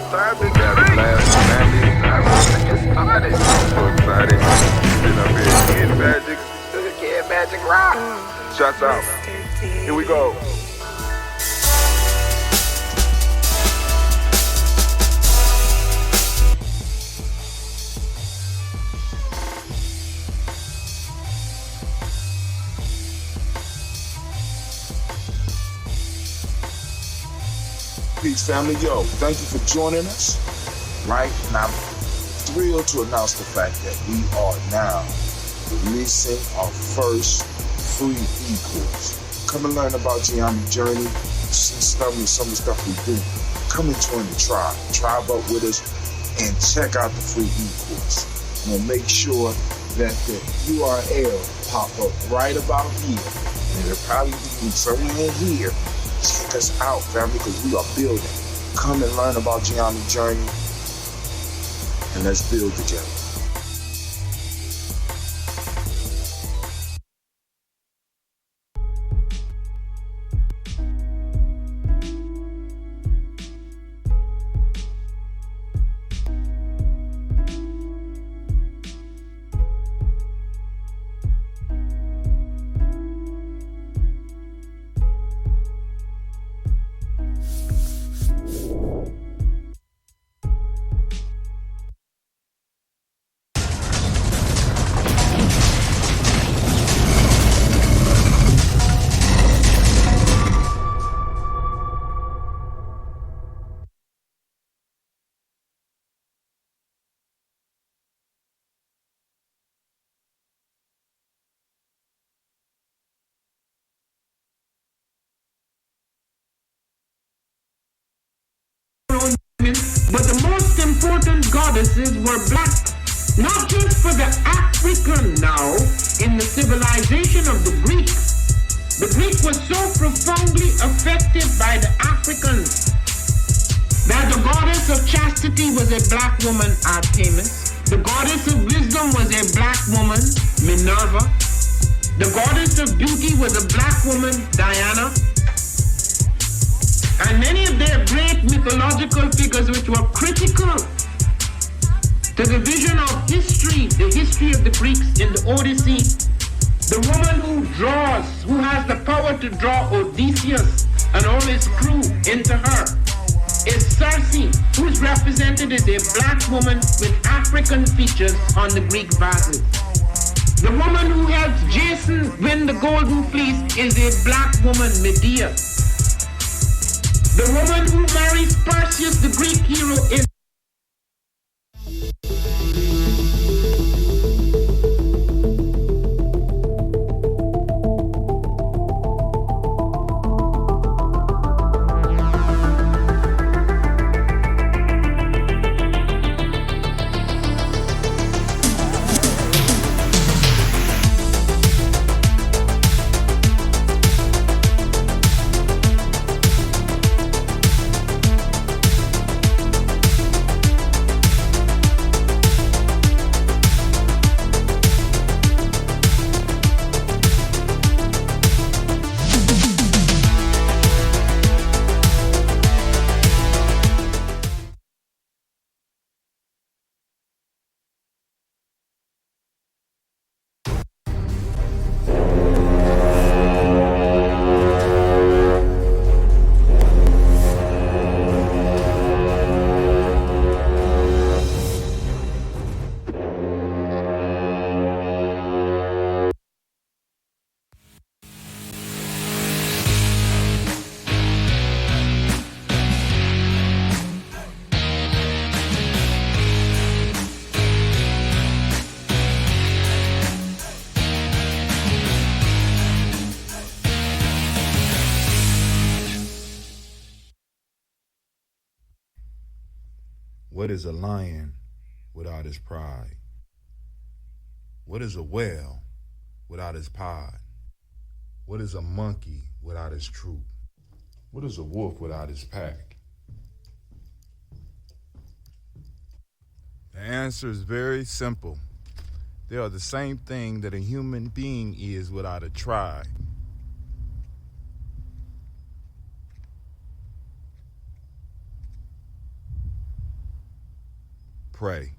Time to gather blast family. Time to get started. I'm so excited. Been up here, Kid Magic Rock. Shots out. Here we go. Peace, family. Yo, thank you for joining us. Right? And I'm thrilled to announce the fact that we are now releasing our first free e-course. Come and learn about Gye-Nyame journey, see some of the stuff we do. Come and join the tribe. Tribe up with us and check out the free e-course. And we'll make sure that the URL pop up right about here. And it'll probably be somewhere in here. Check us out, family, because we are building. Come and learn about Gye-Nyame journey, and let's build together. But the most important goddesses were black, not just for the African now in the civilization of the Greek. The Greek was so profoundly affected by the Africans that the goddess of chastity was a black woman, Artemis. The goddess of wisdom was a black woman, Minerva. The goddess of beauty was a black woman, Diana. And many of their great mythological figures which were critical to the vision of history, the history of the Greeks in the Odyssey, the woman who draws, who has the power to draw Odysseus and all his crew into her, is Circe, who is represented as a black woman with African features on the Greek vases. The woman who helps Jason win the Golden Fleece is a black woman, Medea. The woman who marries Perseus, the Greek hero, is What is a lion without his pride? What is a whale without his pod? What is a monkey without his troop? What is a wolf without his pack? The answer is very simple. They are the same thing that a human being is without a tribe. pray.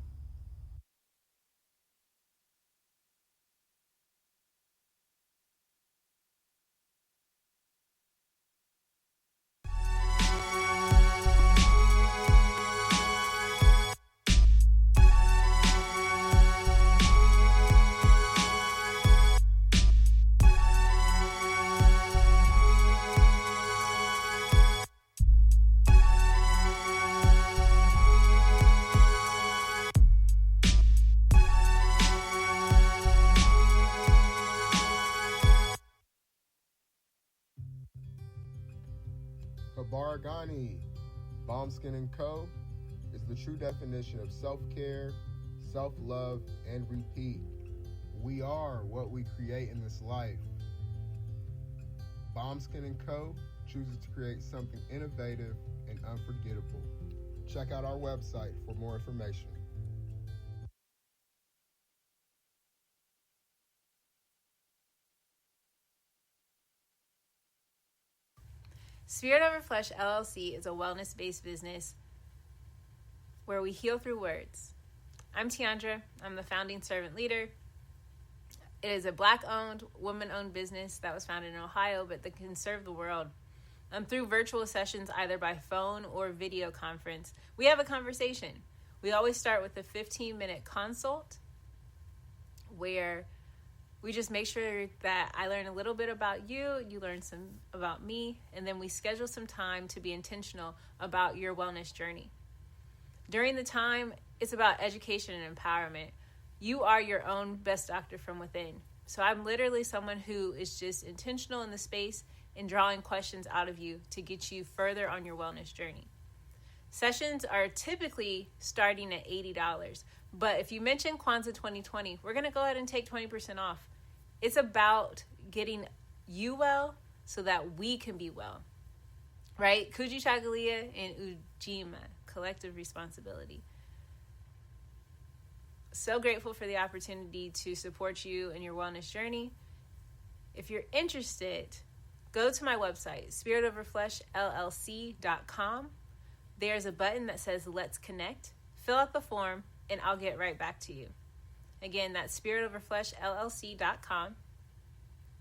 Gye-Nyame, Bombskin & Co. is the true definition of self-care, self-love, and repeat. We are what we create in this life. Bombskin & Co. chooses to create something innovative and unforgettable. Check out our website for more information. Spirit Over Flesh LLC is a wellness-based business where we heal through words. I'm Tiandra. I'm the founding servant leader. It is a Black-owned, woman-owned business that was founded in Ohio, but that can serve the world. Through virtual sessions, either by phone or video conference, we have a conversation. We always start with a 15-minute consult where we just make sure that I learn a little bit about you, you learn some about me, and then we schedule some time to be intentional about your wellness journey. During the time, it's about education and empowerment. You are your own best doctor from within. So I'm literally someone who is just intentional in the space and drawing questions out of you to get you further on your wellness journey. Sessions are typically starting at $80. But if you mention Kwanzaa 2020, we're going to go ahead and take 20% off. It's about getting you well so that we can be well, right? Kujichagulia and Ujima, collective responsibility. So grateful for the opportunity to support you in your wellness journey. If you're interested, go to my website, spiritoverfleshllc.com. There's a button that says Let's Connect. Fill out the form, and I'll get right back to you. Again, that's spiritoverfleshllc.com.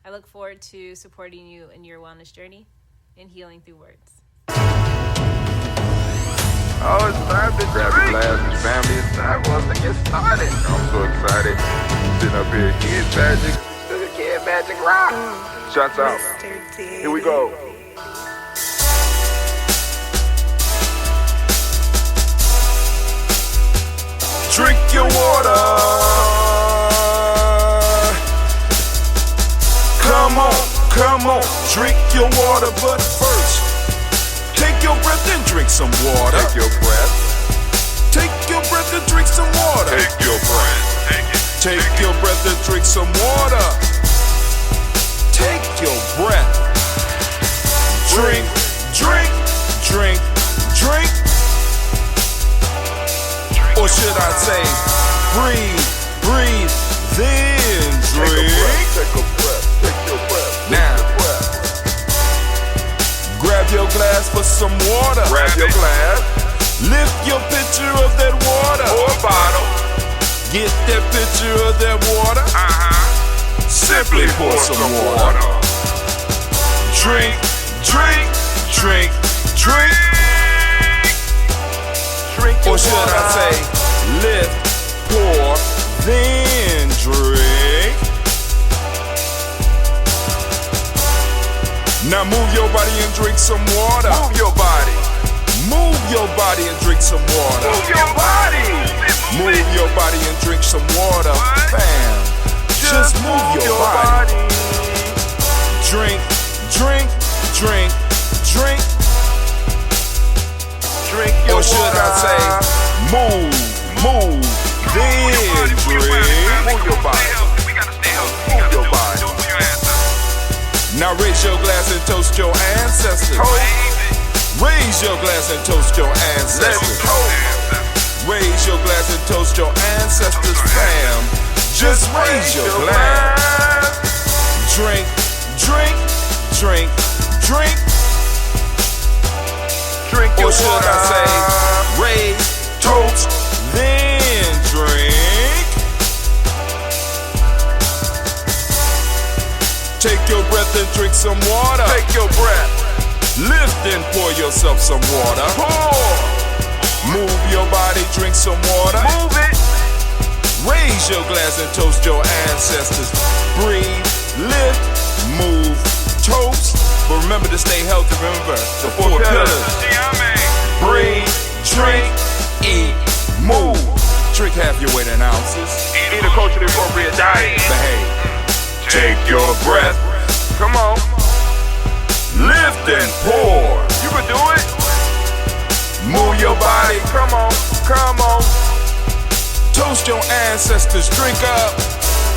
I look forward to supporting you in your wellness journey and healing through words. Oh, it's time to grab your glasses, family. It's time for us to get started. I'm so excited. Sitting up here, Kid Magic Rock. Shots out. Here we go. Drink your water. Come on, drink your water, but first, take your breath and drink some water. Take your breath. Take your breath and drink some water. Take your breath. Take your breath and drink some water. Take your breath. Drink, drink, drink, drink. Or should I say, breathe, breathe, then drink. Take a breath, take your breath. Now, grab your glass for some water. Grab your glass. Lift your pitcher of that water. Or bottle. Get that pitcher of that water. Simply pour some water. Drink, drink, drink, drink. Or should I say, lift, pour, then drink. Now move your body and drink some water. Move your body. Move your body and drink some water. Move your body. Move your body and drink some water. Bam. Just move your body. Drink, drink, drink, drink. Drink your water. Or should I say, move, then drink. Move your body. Move your body. Now raise your glass and toast your ancestors. Raise your glass and toast your ancestors. Raise your glass and toast your ancestors, fam. Just raise your glass. Drink, drink, drink, drink. Drink your water. Or should I say, raise, toast, then some water. Take your breath. Lift and pour yourself some water. Pour. Move your body, drink some water. Move it. Raise your glass and toast your ancestors. Breathe, lift, move, toast. But remember to stay healthy. Remember the four pillars. Breathe, drink, eat, move. Drink half your weight in ounces. Eat a culturally appropriate diet. Behave. Take your breath. Come on. Lift and pour. You can do it. Move your body. Come on. Come on. Toast your ancestors. Drink up.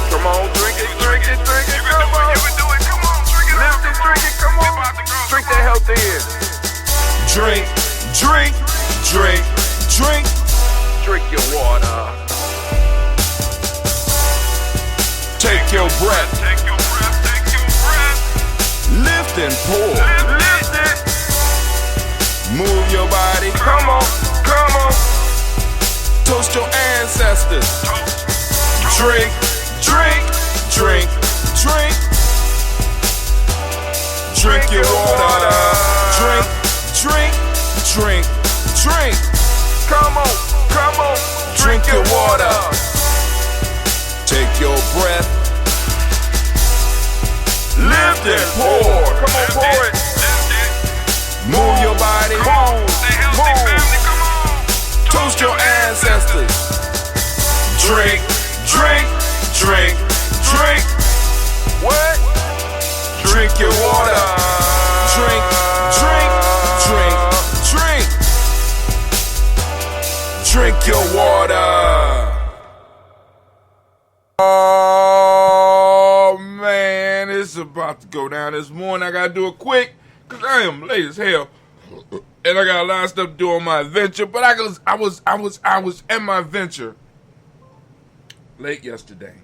Come on. Drink it. Drink it. Drink it. Come on. You can do it. Come on. Drink it. Lift it. Drink it. Come on. Drink that health in. Drink, drink, drink, drink. Drink your water. Take your breath. Take your breath. Take your breath. Lift and pour. Lift it. Move your body. Come on. Come on. Toast your ancestors. Drink, drink, drink, drink. Drink your water. Drink, drink, drink, drink. Come on. Come on. Drink your water. Take your breath. Lift and pour. Come on, pour it. Move your body. Move. Move. Toast your ancestors. Drink, drink, drink, drink. What? Drink your water. Drink, drink, drink, drink. Drink your water. Oh man, it's about to go down this morning. I gotta do it quick because I am late as hell, and I got a lot of stuff to do on my adventure. But I was at my adventure late yesterday.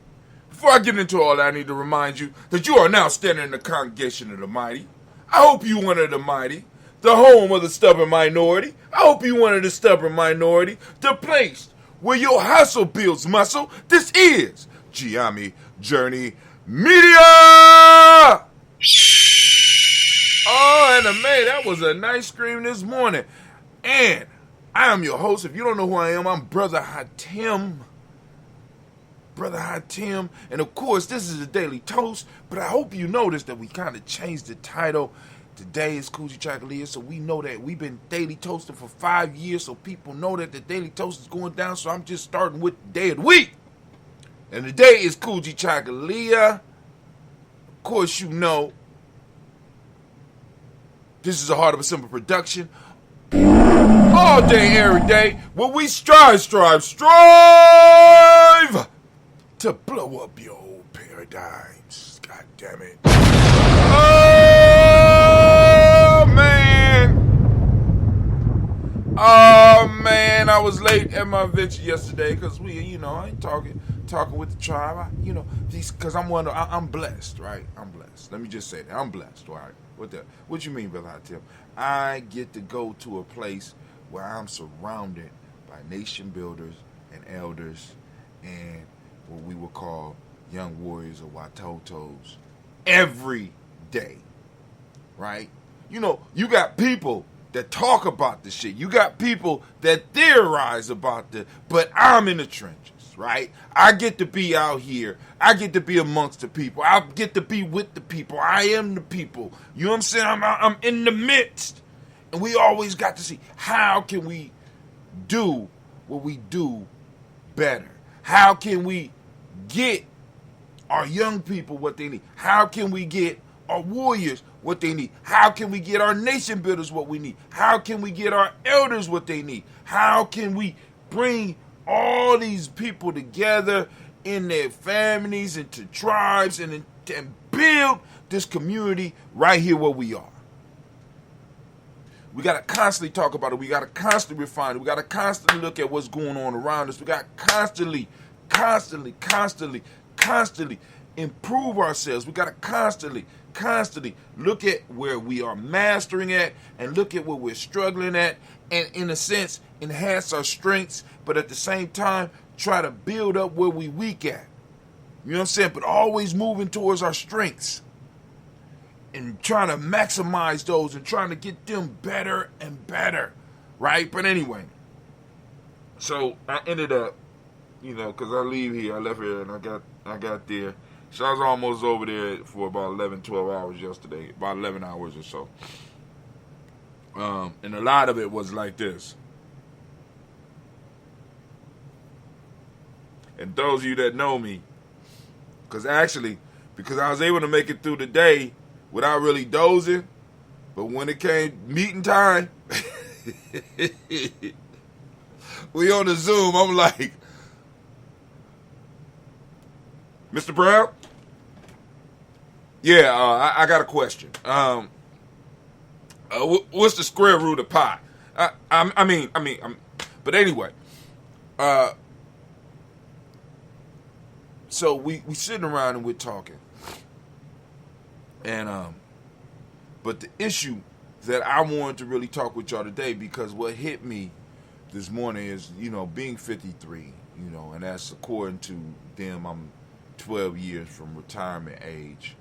Before I get into all that, I need to remind you that you are now standing in the congregation of the mighty. I hope you one of the mighty, the home of the stubborn minority. I hope you one of the stubborn minority, the place where your hustle builds muscle. This is Gye-Nyame Journey Media. Oh, and that was a nice scream this morning. And I am your host. If you don't know who I am, I'm Brother Hatim. Brother Hatim. And of course, this is a daily toast. But I hope you noticed that we kind of changed the title. Today is Kujichagulia, so we know that we've been daily toasting for 5 years, so people know that the daily toast is going down. So I'm just starting with the day of the week. And today is Kujichagulia. Of course, you know, this is a Heart of a Simple production. All day, every day, where we strive to blow up your old paradigms. God damn it. Oh, man, I was late at my venture yesterday because I ain't talking with the tribe. Because I'm blessed, right? I'm blessed. Let me just say that. I'm blessed, all right? What you mean, Brother Tim? I get to go to a place where I'm surrounded by nation builders and elders and what we would call young warriors or watotos every day, right? You got people that talk about the shit. You got people that theorize about but I'm in the trenches, right? I get to be out here. I get to be amongst the people. I get to be with the people. I am the people. You know what I'm saying? I'm in the midst. And we always got to see, how can we do what we do better? How can we get our young people what they need? How can we get our warriors what they need? How can we get our nation builders what we need? How can we get our elders what they need? How can we bring all these people together in their families, into tribes, and build this community right here where we are? We got to constantly talk about it. We got to constantly refine it. We got to constantly look at what's going on around us. We got to constantly improve ourselves. We got to constantly look at where we are mastering at and look at where we're struggling at and, in a sense, enhance our strengths, but at the same time, try to build up where we weak at. You know what I'm saying? But always moving towards our strengths. and trying to maximize those and trying to get them better and better, right? But anyway, so I ended up, because I leave here, I left here and I got there. So I was almost over there for about 11, 12 hours yesterday, about 11 hours or so. And a lot of it was like this. And those of you that know me, because I was able to make it through the day without really dozing, but when it came meeting time, we on the Zoom, I'm like, Mr. Brown? Yeah, I got a question. What's the square root of pi? But anyway, so we sitting around and we're talking, and but the issue that I wanted to really talk with y'all today, because what hit me this morning is, being 53, and that's according to them, I'm 12 years from retirement age.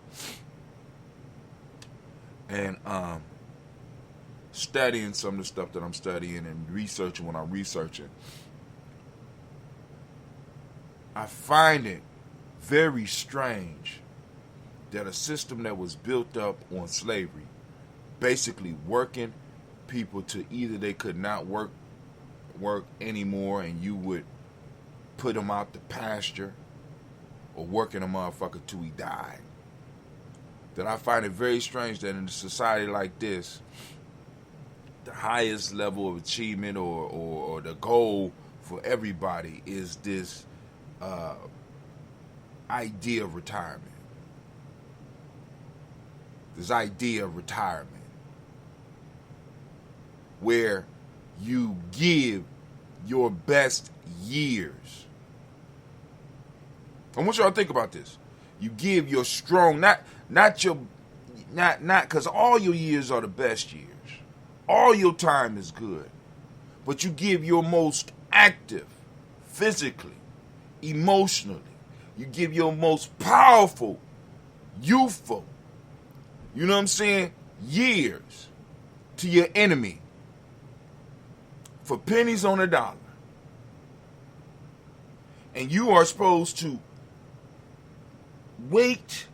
And studying some of the stuff that I'm studying and researching when I'm researching, I find it very strange that a system that was built up on slavery, basically working people to either they could not work anymore and you would put them out to pasture, or working a motherfucker till he died. That I find it very strange that in a society like this, the highest level of achievement or the goal for everybody is this idea of retirement. This idea of retirement, where you give your best years. I want y'all to think about this. You give your strong, not because all your years are the best years. All your time is good. But you give your most active, physically, emotionally. You give your most powerful, youthful, you know what I'm saying, years to your enemy for pennies on a dollar. And you are supposed to wait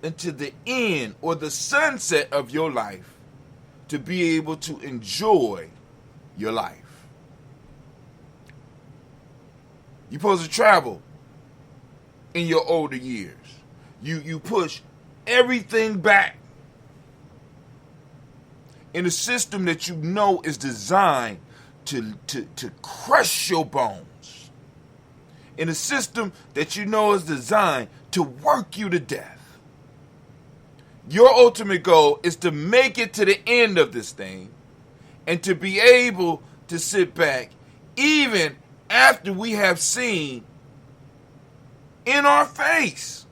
until the end or the sunset of your life to be able to enjoy your life. You're supposed to travel in your older years. You push everything back in a system that you know is designed to crush your bones. In a system that you know is designed to work you to death. Your ultimate goal is to make it to the end of this thing and to be able to sit back even after we have seen in our face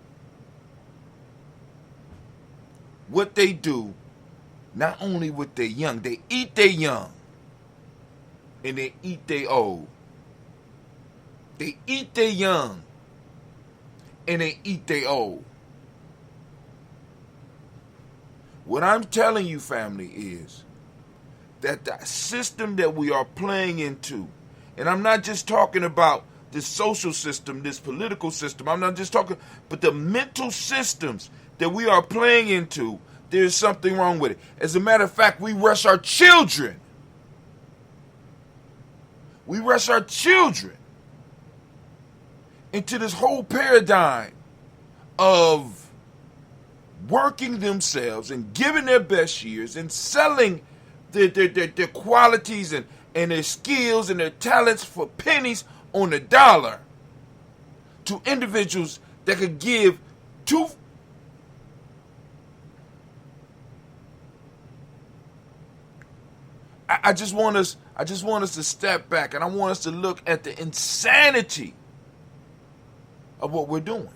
what they do, not only with their young, they eat their young and they eat their old. They eat their young and they eat their old. What I'm telling you, family, is that the system that we are playing into, and I'm not just talking about this social system, this political system, I'm not just talking, but the mental systems that we are playing into, there's something wrong with it. As a matter of fact, we rush our children. We rush our children into this whole paradigm of working themselves and giving their best years and selling their qualities and their skills and their talents for pennies on the dollar to individuals that could give two. I just want us to step back, and I want us to look at the insanity of what we're doing.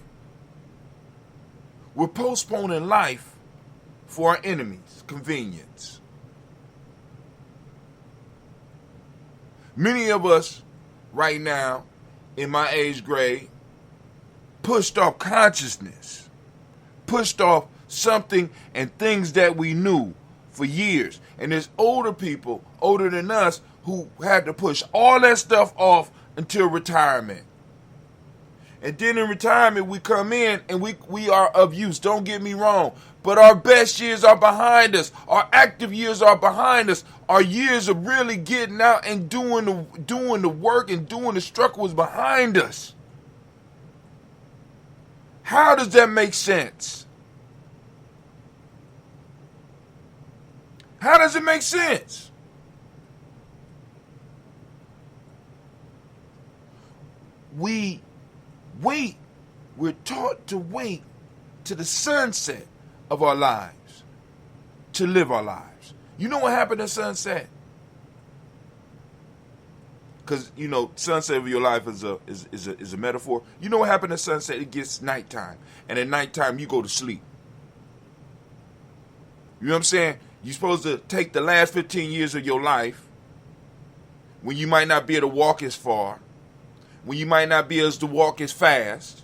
We're postponing life for our enemies' convenience. Many of us right now in my age grade pushed off consciousness, pushed off something and things that we knew for years. And there's older people, older than us, who had to push all that stuff off until retirement. And then in retirement, we come in and we are of use. Don't get me wrong. But our best years are behind us. Our active years are behind us. Our years of really getting out and doing the work and doing the struggle is behind us. How does that make sense? How does it make sense? We wait. We're taught to wait to the sunset of our lives to live our lives. You know what happened at sunset? Because, you know, sunset of your life is a metaphor. You know what happened at sunset? It gets nighttime. And at nighttime, you go to sleep. You know what I'm saying? You're supposed to take the last 15 years of your life when you might not be able to walk as far, when you might not be able to walk as fast,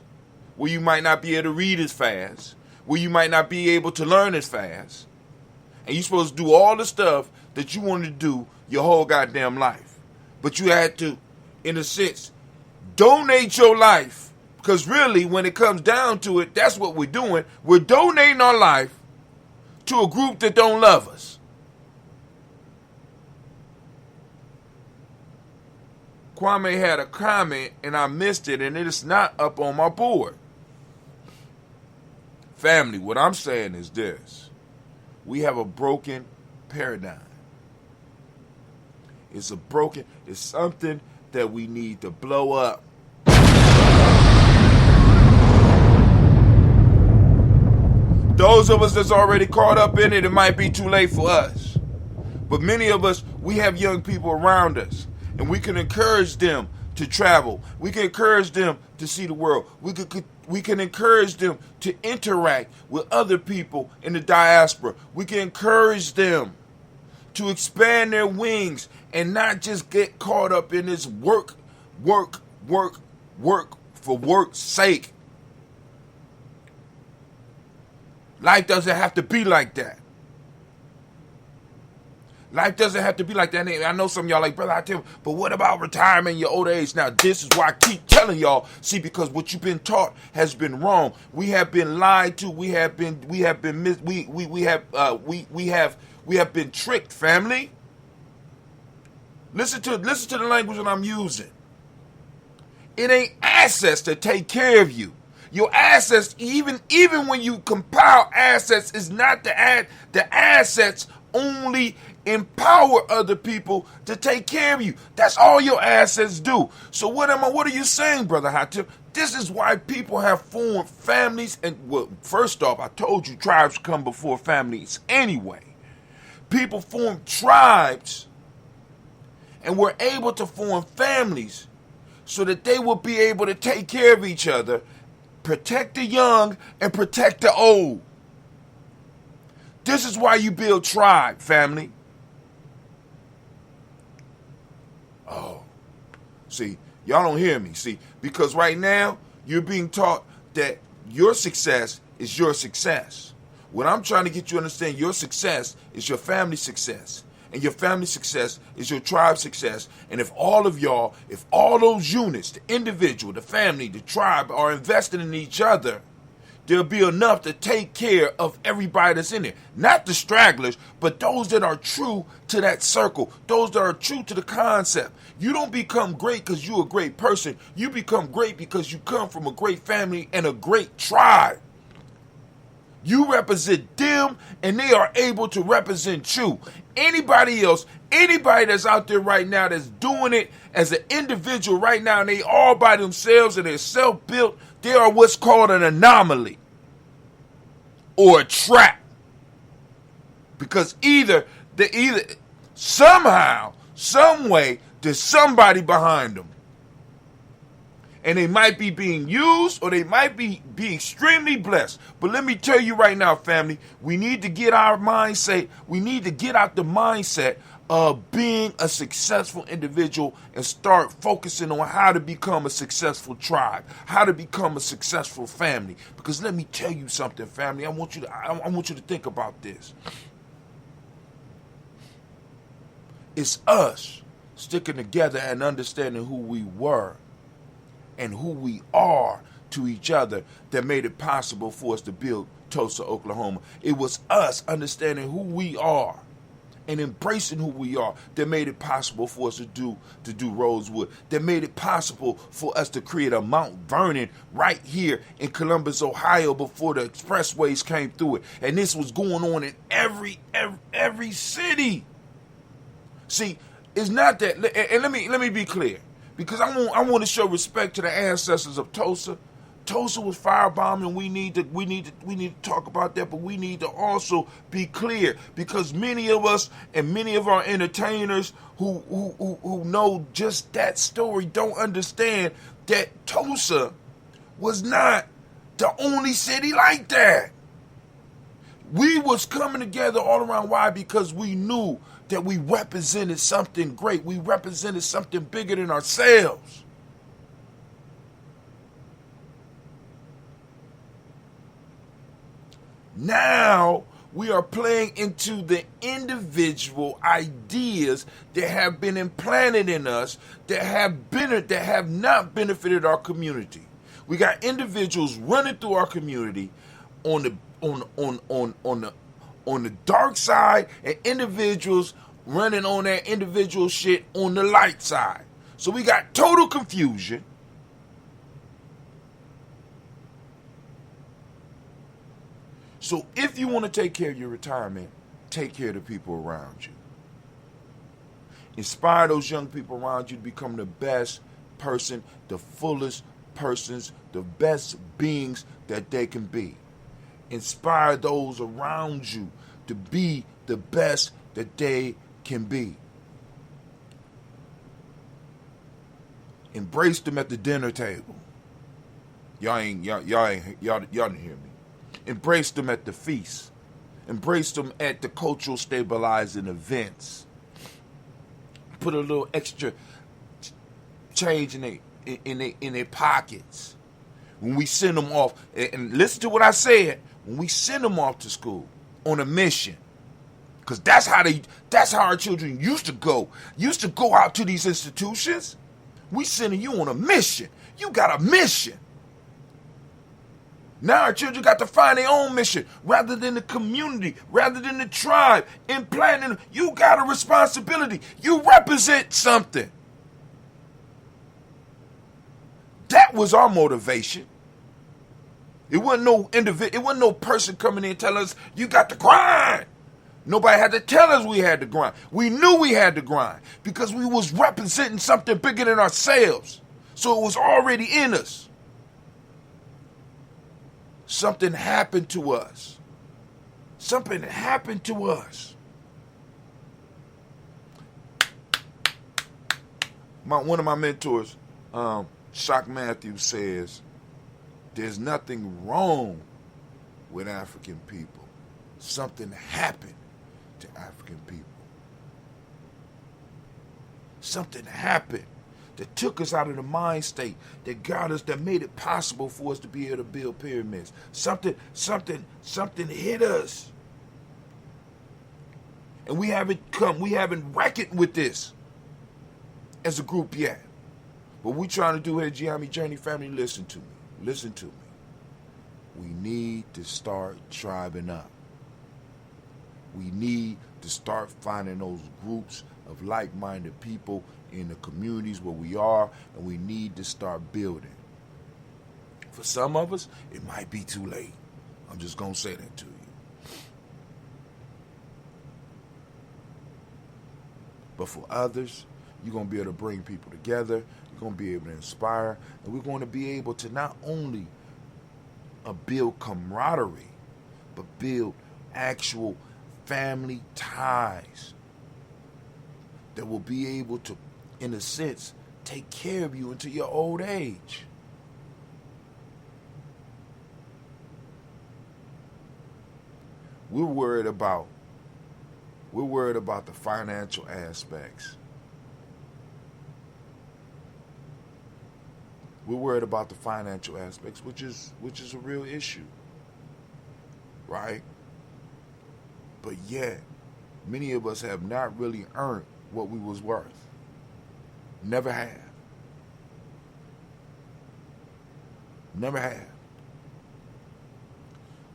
where you might not be able to read as fast, where you might not be able to learn as fast. And you're supposed to do all the stuff that you wanted to do your whole goddamn life. But you had to, in a sense, donate your life. Because really, when it comes down to it, that's what we're doing. We're donating our life to a group that don't love us. Kwame had a comment and I missed it, and it is not up on my board. Family, what I'm saying is this. We have a broken paradigm. It's something that we need to blow up. Those of us that's already caught up in it, it might be too late for us. But many of us, we have young people around us, and we can encourage them to travel. We can encourage them to see the world. We can encourage them to interact with other people in the diaspora. We can encourage them to expand their wings and not just get caught up in this work for work's sake. Life doesn't have to be like that. Life doesn't have to be like that. I know some of y'all like, brother, I tell you, but what about retirement in your older age? Now, this is why I keep telling y'all, see, because what you've been taught has been wrong. We have been lied to. We have been tricked, family. Listen to the language that I'm using. It ain't assets to take care of you. Your assets, even when you compile assets, is not to add the assets only empower other people to take care of you. That's all your assets do. So what are you saying, Brother Hatip? This is why people have formed families. And well, first off, I told you tribes come before families anyway. People form tribes and were able to form families so that they will be able to take care of each other, protect the young and protect the old. This is why you build tribe, family. Oh, see, y'all don't hear me. See, because right now you're being taught that your success is your success. What I'm trying to get you to understand, your success is your family success. And your family success is your tribe success. And if all of y'all, if all those units, the individual, the family, the tribe are invested in each other, there'll be enough to take care of everybody that's in there. Not the stragglers, but those that are true to that circle. Those that are true to the concept. You don't become great because you're a great person. You become great because you come from a great family and a great tribe. You represent them, and they are able to represent you. Anybody else, anybody that's out there right now that's doing it as an individual right now, and they all by themselves and they're self-built, they are what's called an anomaly or a trap. Because either somehow, some way, there's somebody behind them. And they might be being used or they might be extremely blessed. But let me tell you right now, family, we need to get our mindset. We need to get out the mindset being a successful individual and start focusing on how to become a successful tribe, how to become a successful family. Because let me tell you something, family. I want you to think about this. It's us sticking together and understanding who we were and who we are to each other that made it possible for us to build Tulsa, Oklahoma. It was us understanding who we are and embracing who we are that made it possible for us to do Rosewood, that made it possible for us to create a Mount Vernon right here in Columbus, Ohio, before the expressways came through it. And this was going on in every city. See, it's not that, and let me be clear, because I want to show respect to the ancestors of Tulsa. Tulsa was firebombed, and we need to talk about that, but we need to also be clear, because many of us and many of our entertainers who know just that story don't understand that Tulsa was not the only city like that. We was coming together all around. Why? Because we knew that we represented something great. We represented something bigger than ourselves. Now we are playing into the individual ideas that have been implanted in us that have not benefited our community. We got individuals running through our community on the dark side, and individuals running on that individual shit on the light side. So we got total confusion. So if you want to take care of your retirement, take care of the people around you. Inspire those young people around you to become the best person, the fullest persons, the best beings that they can be. Inspire those around you to be the best that they can be. Embrace them at the dinner table. Y'all didn't hear me. Embrace them at the feast. Embrace them at the cultural stabilizing events. Put a little extra change in their pockets. When we send them off, and listen to what I said, when we send them off to school on a mission, because that's how our children used to go out to these institutions. We sending you on a mission. You got a mission. Now our children got to find their own mission rather than the community, rather than the tribe. In planning, you got a responsibility. You represent something. That was our motivation. It wasn't no individual. It wasn't no person coming in and telling us you got to grind. Nobody had to tell us we had to grind. We knew we had to grind because we was representing something bigger than ourselves. So it was already in us. Something happened to us. Something happened to us. One of my mentors, Shock Matthews, says, there's nothing wrong with African people. Something happened to African people. Something happened that took us out of the mind state, that got us, that made it possible for us to be able to build pyramids. Something hit us. And we haven't reckoned with this as a group yet. What we're trying to do here at Gye-Nyame Journey family, listen to me. Listen to me. We need to start tribing up. We need to start finding those groups of like-minded people in the communities where we are, and we need to start building. For some of us, it might be too late. I'm just going to say that to you. But for others, you're going to be able to bring people together. You're going to be able to inspire. And we're going to be able to not only build camaraderie, but build actual family ties that will be able to, in a sense, take care of you into your old age. We're worried about We're worried about the financial aspects. We're worried about the financial aspects, which is a real issue, right? But yet, many of us have not really earned what we was worth. Never have. Never have.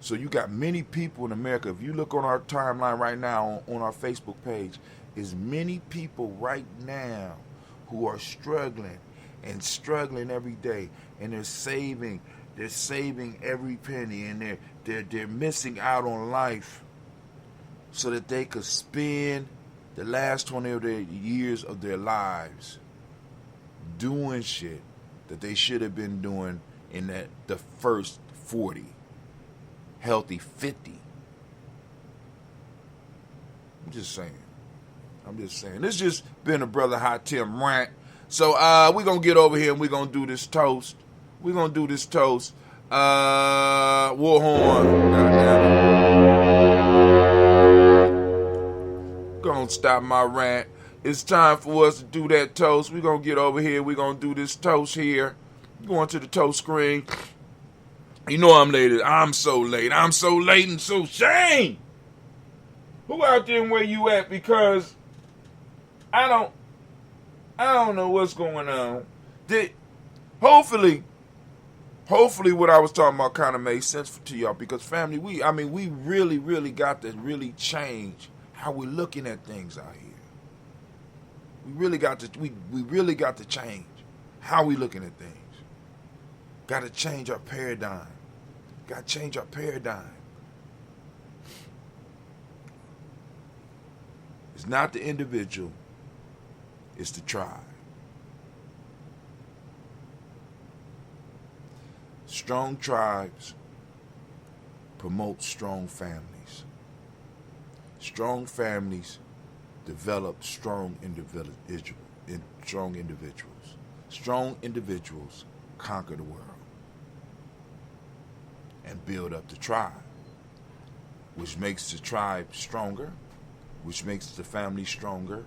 So you got many people in America. If you look on our timeline right now on our Facebook page, is many people right now who are struggling and struggling every day, and they're saving every penny, and they're missing out on life so that they could spend the last 20 of their years of their lives doing shit that they should have been doing in the first 40, healthy 50. I'm just saying. This just been a Brother Hot Tim rant. So we're going to get over here and we're going to do this toast. War horn. Gonna stop my rant. It's time for us to do that toast. We're going to get over here. We're going to do this toast here. Going to the toast screen. You know I'm late. I'm so late and so shame. Who out there and where you at? Because I don't know what's going on. Hopefully what I was talking about kind of made sense to y'all, because family, we really got to really change how we're looking at things out here. We really got to change how we looking at things. Got to change our paradigm. It's not the individual, it's the tribe. Strong tribes promote strong families. Strong families develop strong individuals. Strong individuals conquer the world and build up the tribe, which makes the tribe stronger, which makes the family stronger,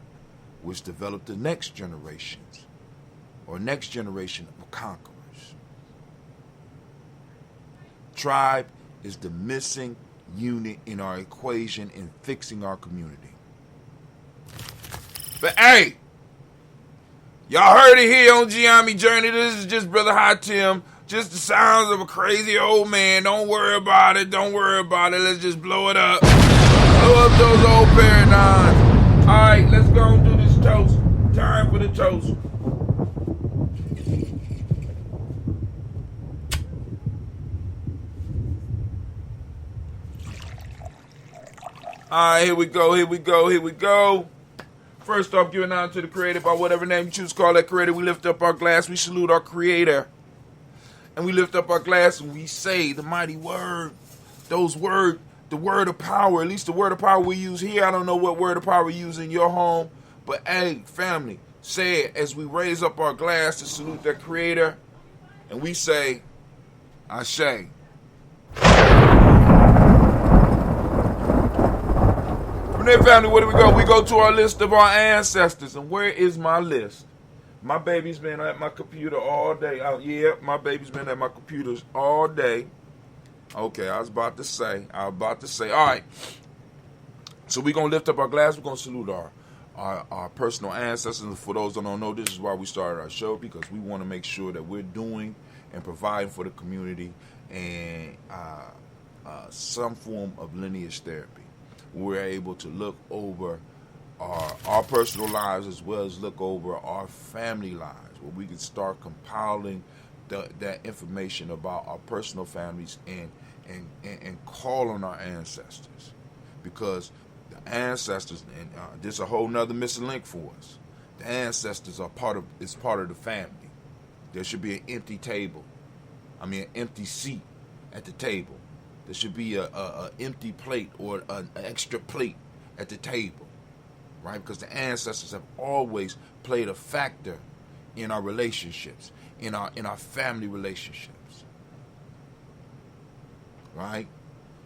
which develop the next generations or next generation of conquerors. Tribe is the missing unit in our equation in fixing our community. But hey, y'all heard it here on Gye-Nyame Journey. This is just Brother Hot Tim. Just the sounds of a crazy old man. Don't worry about it. Let's just blow it up. Blow up those old paradigms. All right, let's go and do this toast. Time for the toast. All right, here we go. First off, giving honor to the Creator by whatever name you choose to call that Creator. We lift up our glass, we salute our Creator. And we lift up our glass and we say the mighty word. The word of power, at least the word of power we use here. I don't know what word of power we use in your home. But hey, family, say it as we raise up our glass to salute the Creator. And we say, Ashe. From there, family, where do we go? We go to our list of our ancestors. And where is my list? My baby's been at my computer all day. My baby's been at my computers all day. Okay, I was about to say. All right. So we're going to lift up our glass. We're going to salute our personal ancestors. And for those that don't know, this is why we started our show, because we want to make sure that we're doing and providing for the community and some form of lineage therapy. We're able to look over our personal lives as well as look over our family lives, where we can start compiling that information about our personal families and call on our ancestors, because the ancestors, and there's a whole nother missing link for us. The ancestors are part of the family. There should be an empty empty seat at the table. There should be a empty plate or an extra plate at the table, right? Because the ancestors have always played a factor in our relationships, in our family relationships, right?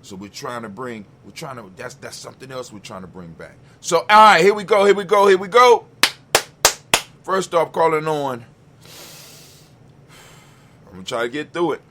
So that's something else we're trying to bring back. So, all right, here we go. First off, calling on. I'm going to try to get through it.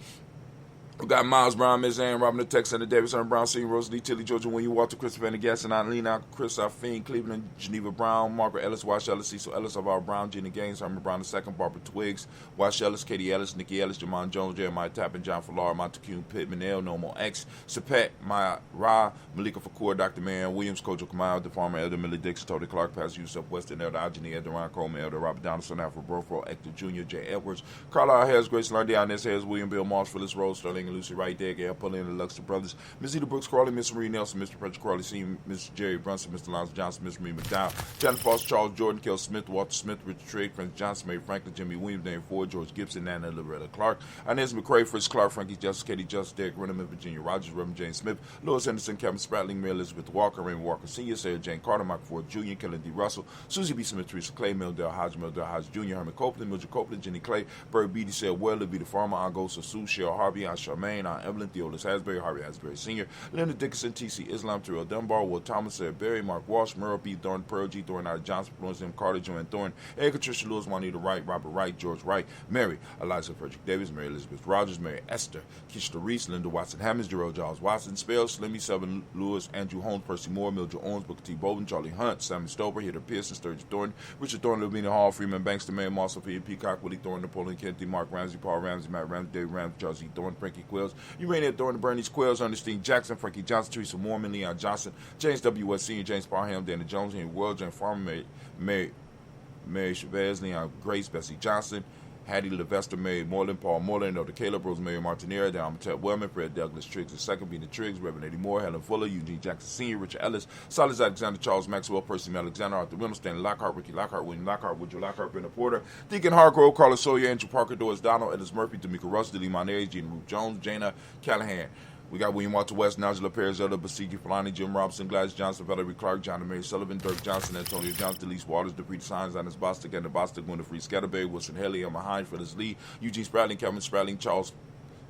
We got Miles Brown, Miss Ann, Robin the Tex, Senator Davis, Hunter Brown, Senior, Rosalie, Tilly, Georgia, William Walter, Christopher Van Gasson, Lena, Chris Fiend, Cleveland, Geneva Brown, Margaret Ellis, Wash Ellis, Cecil Ellis, Alvaro Brown, Gina Gaines, Herman Brown II, Barbara Twiggs, Wash Ellis, Katie Ellis, Nikki Ellis, Jamon Jones, Jeremiah Tappan, John Fallar, Montague Pittman, L, Nomo X, Sapet, Maya Ra, Malika Fakur, Dr. Marianne Williams, Kojo Kamal, the farmer, Elder Millie Dixon, Tony Clark, Pastor Yusuf Weston, Elder Ajani, Elder Ron Coleman, Elder Robert Donaldson, Alfred Brofro, Hector Jr., Jay Edwards, Carlisle Harris, Grace Lundy, Inez Harris, William Bill Moss, Phyllis Rose, Sterling and Lucy Wright, Gail Pulling, the Luxor Brothers, Miss Eda Brooks Crawley, Miss Marie Nelson, Mr. Patrick Crawley, Sr., Miss Jerry Brunson, Mr. Lance Johnson, Miss Marie McDowell, Janet Foster, Charles Jordan, Kel Smith, Walter Smith, Richard Trigg, Frank Johnson, Mary Franklin, Jimmy Williams, Dane Ford, George Gibson, Nana Loretta Clark, Inez McCrae, Fritz Clark, Frankie Justice, Katie Justice, Derek Renneman, Virginia Rogers, Reverend James Smith, Louis Henderson, Kevin Spratling, Mary Elizabeth Walker, Raymond Walker Sr., Sarah Jane Carter, Michael Ford Jr., Kellen D. Russell, Susie B. Smith, Teresa Clay, Mildell Hodge Jr., Herman Copeland, Mildred Copeland, Jenny Clay, Bird Beatty, Sarah Weller, B. the Farmer, Angosa Sue, Cheryl Harvey, Aunt Charmaine, Aunt Evelyn, Theolis Hasbury, Harvey Hasbury Sr., Leonard Dickinson, T.C. Islam, Terrell Dunbar, Will Thomas, Sarah Berry, Mark Walsh, Merle B. Thorne, Pearl G. Thorne, Ida Johnson, Florence M. Carter, Joanne Thorne, Edgar Tricia Lewis, Juanita Wright, Robert Wright, George Wright, Mary, Eliza Frederick Davis, Mary Elizabeth Rogers, Mary Esther, Keisha Reese, Linda Watson Hammonds, Gerald Giles Watson, Spell, Slimmy, Seven Lewis, Andrew Holmes, Percy Moore, Mildred Owens, Booker T. Bowden, Charlie Hunt, Sammy Stover, Hitter Pearson, Sturgeon Thornton, Richard Thornton, Lavina Hall, Freeman Banks, Mary Moss, Sophia Peacock, Willie Thornton, Napoleon Kennedy, Mark Ramsey, Paul Ramsey, Matt Ramsey, Dave Ramsey, Charles E. Thornton, Frankie Quills, Urania Thornton, Bernice Quills, Ernestine Jackson, Frankie Johnson, Teresa Mormon, Leon Johnson, James W. West Sr., James Parham, Dana Jones, Henry World, Jane Farmer, Mary Chavez, Leon Grace, Bessie Johnson, Hattie Levester, Mary Moreland, Paul Moreland, Elder Caleb, Rosemary Martinera, Don Ted Wellman, Fred Douglas Triggs II, Bina Triggs, Reverend Eddie Moore, Helen Fuller, Eugene Jackson Sr., Richard Ellis, Silas Alexander, Charles Maxwell, Percy Alexander, Arthur Reynolds, Stanley Lockhart, Ricky Lockhart, William Lockhart, Woodrow Lockhart, Brenda Porter, Deacon Hargrove, Carlos Sawyer, Andrew Parker, Doris Donald, Ellis Murphy, D'Amica Russ, Dilly Moneri, Jean Ruth Jones, Jana Callahan. We got William Walter West, Nigel Perez, Elder Basiki, Fulani, Jim Robinson, Gladys Johnson, Valerie Clark, John and Mary Sullivan, Dirk Johnson, Antonio Johnson, Delise Waters, DePree Signs, Annis Bostic, Anna Bostic, Gwenda Free Scatterberry, Wilson Haley, Emma Hine, Phyllis Lee, Eugene Spratling, Calvin Spratling,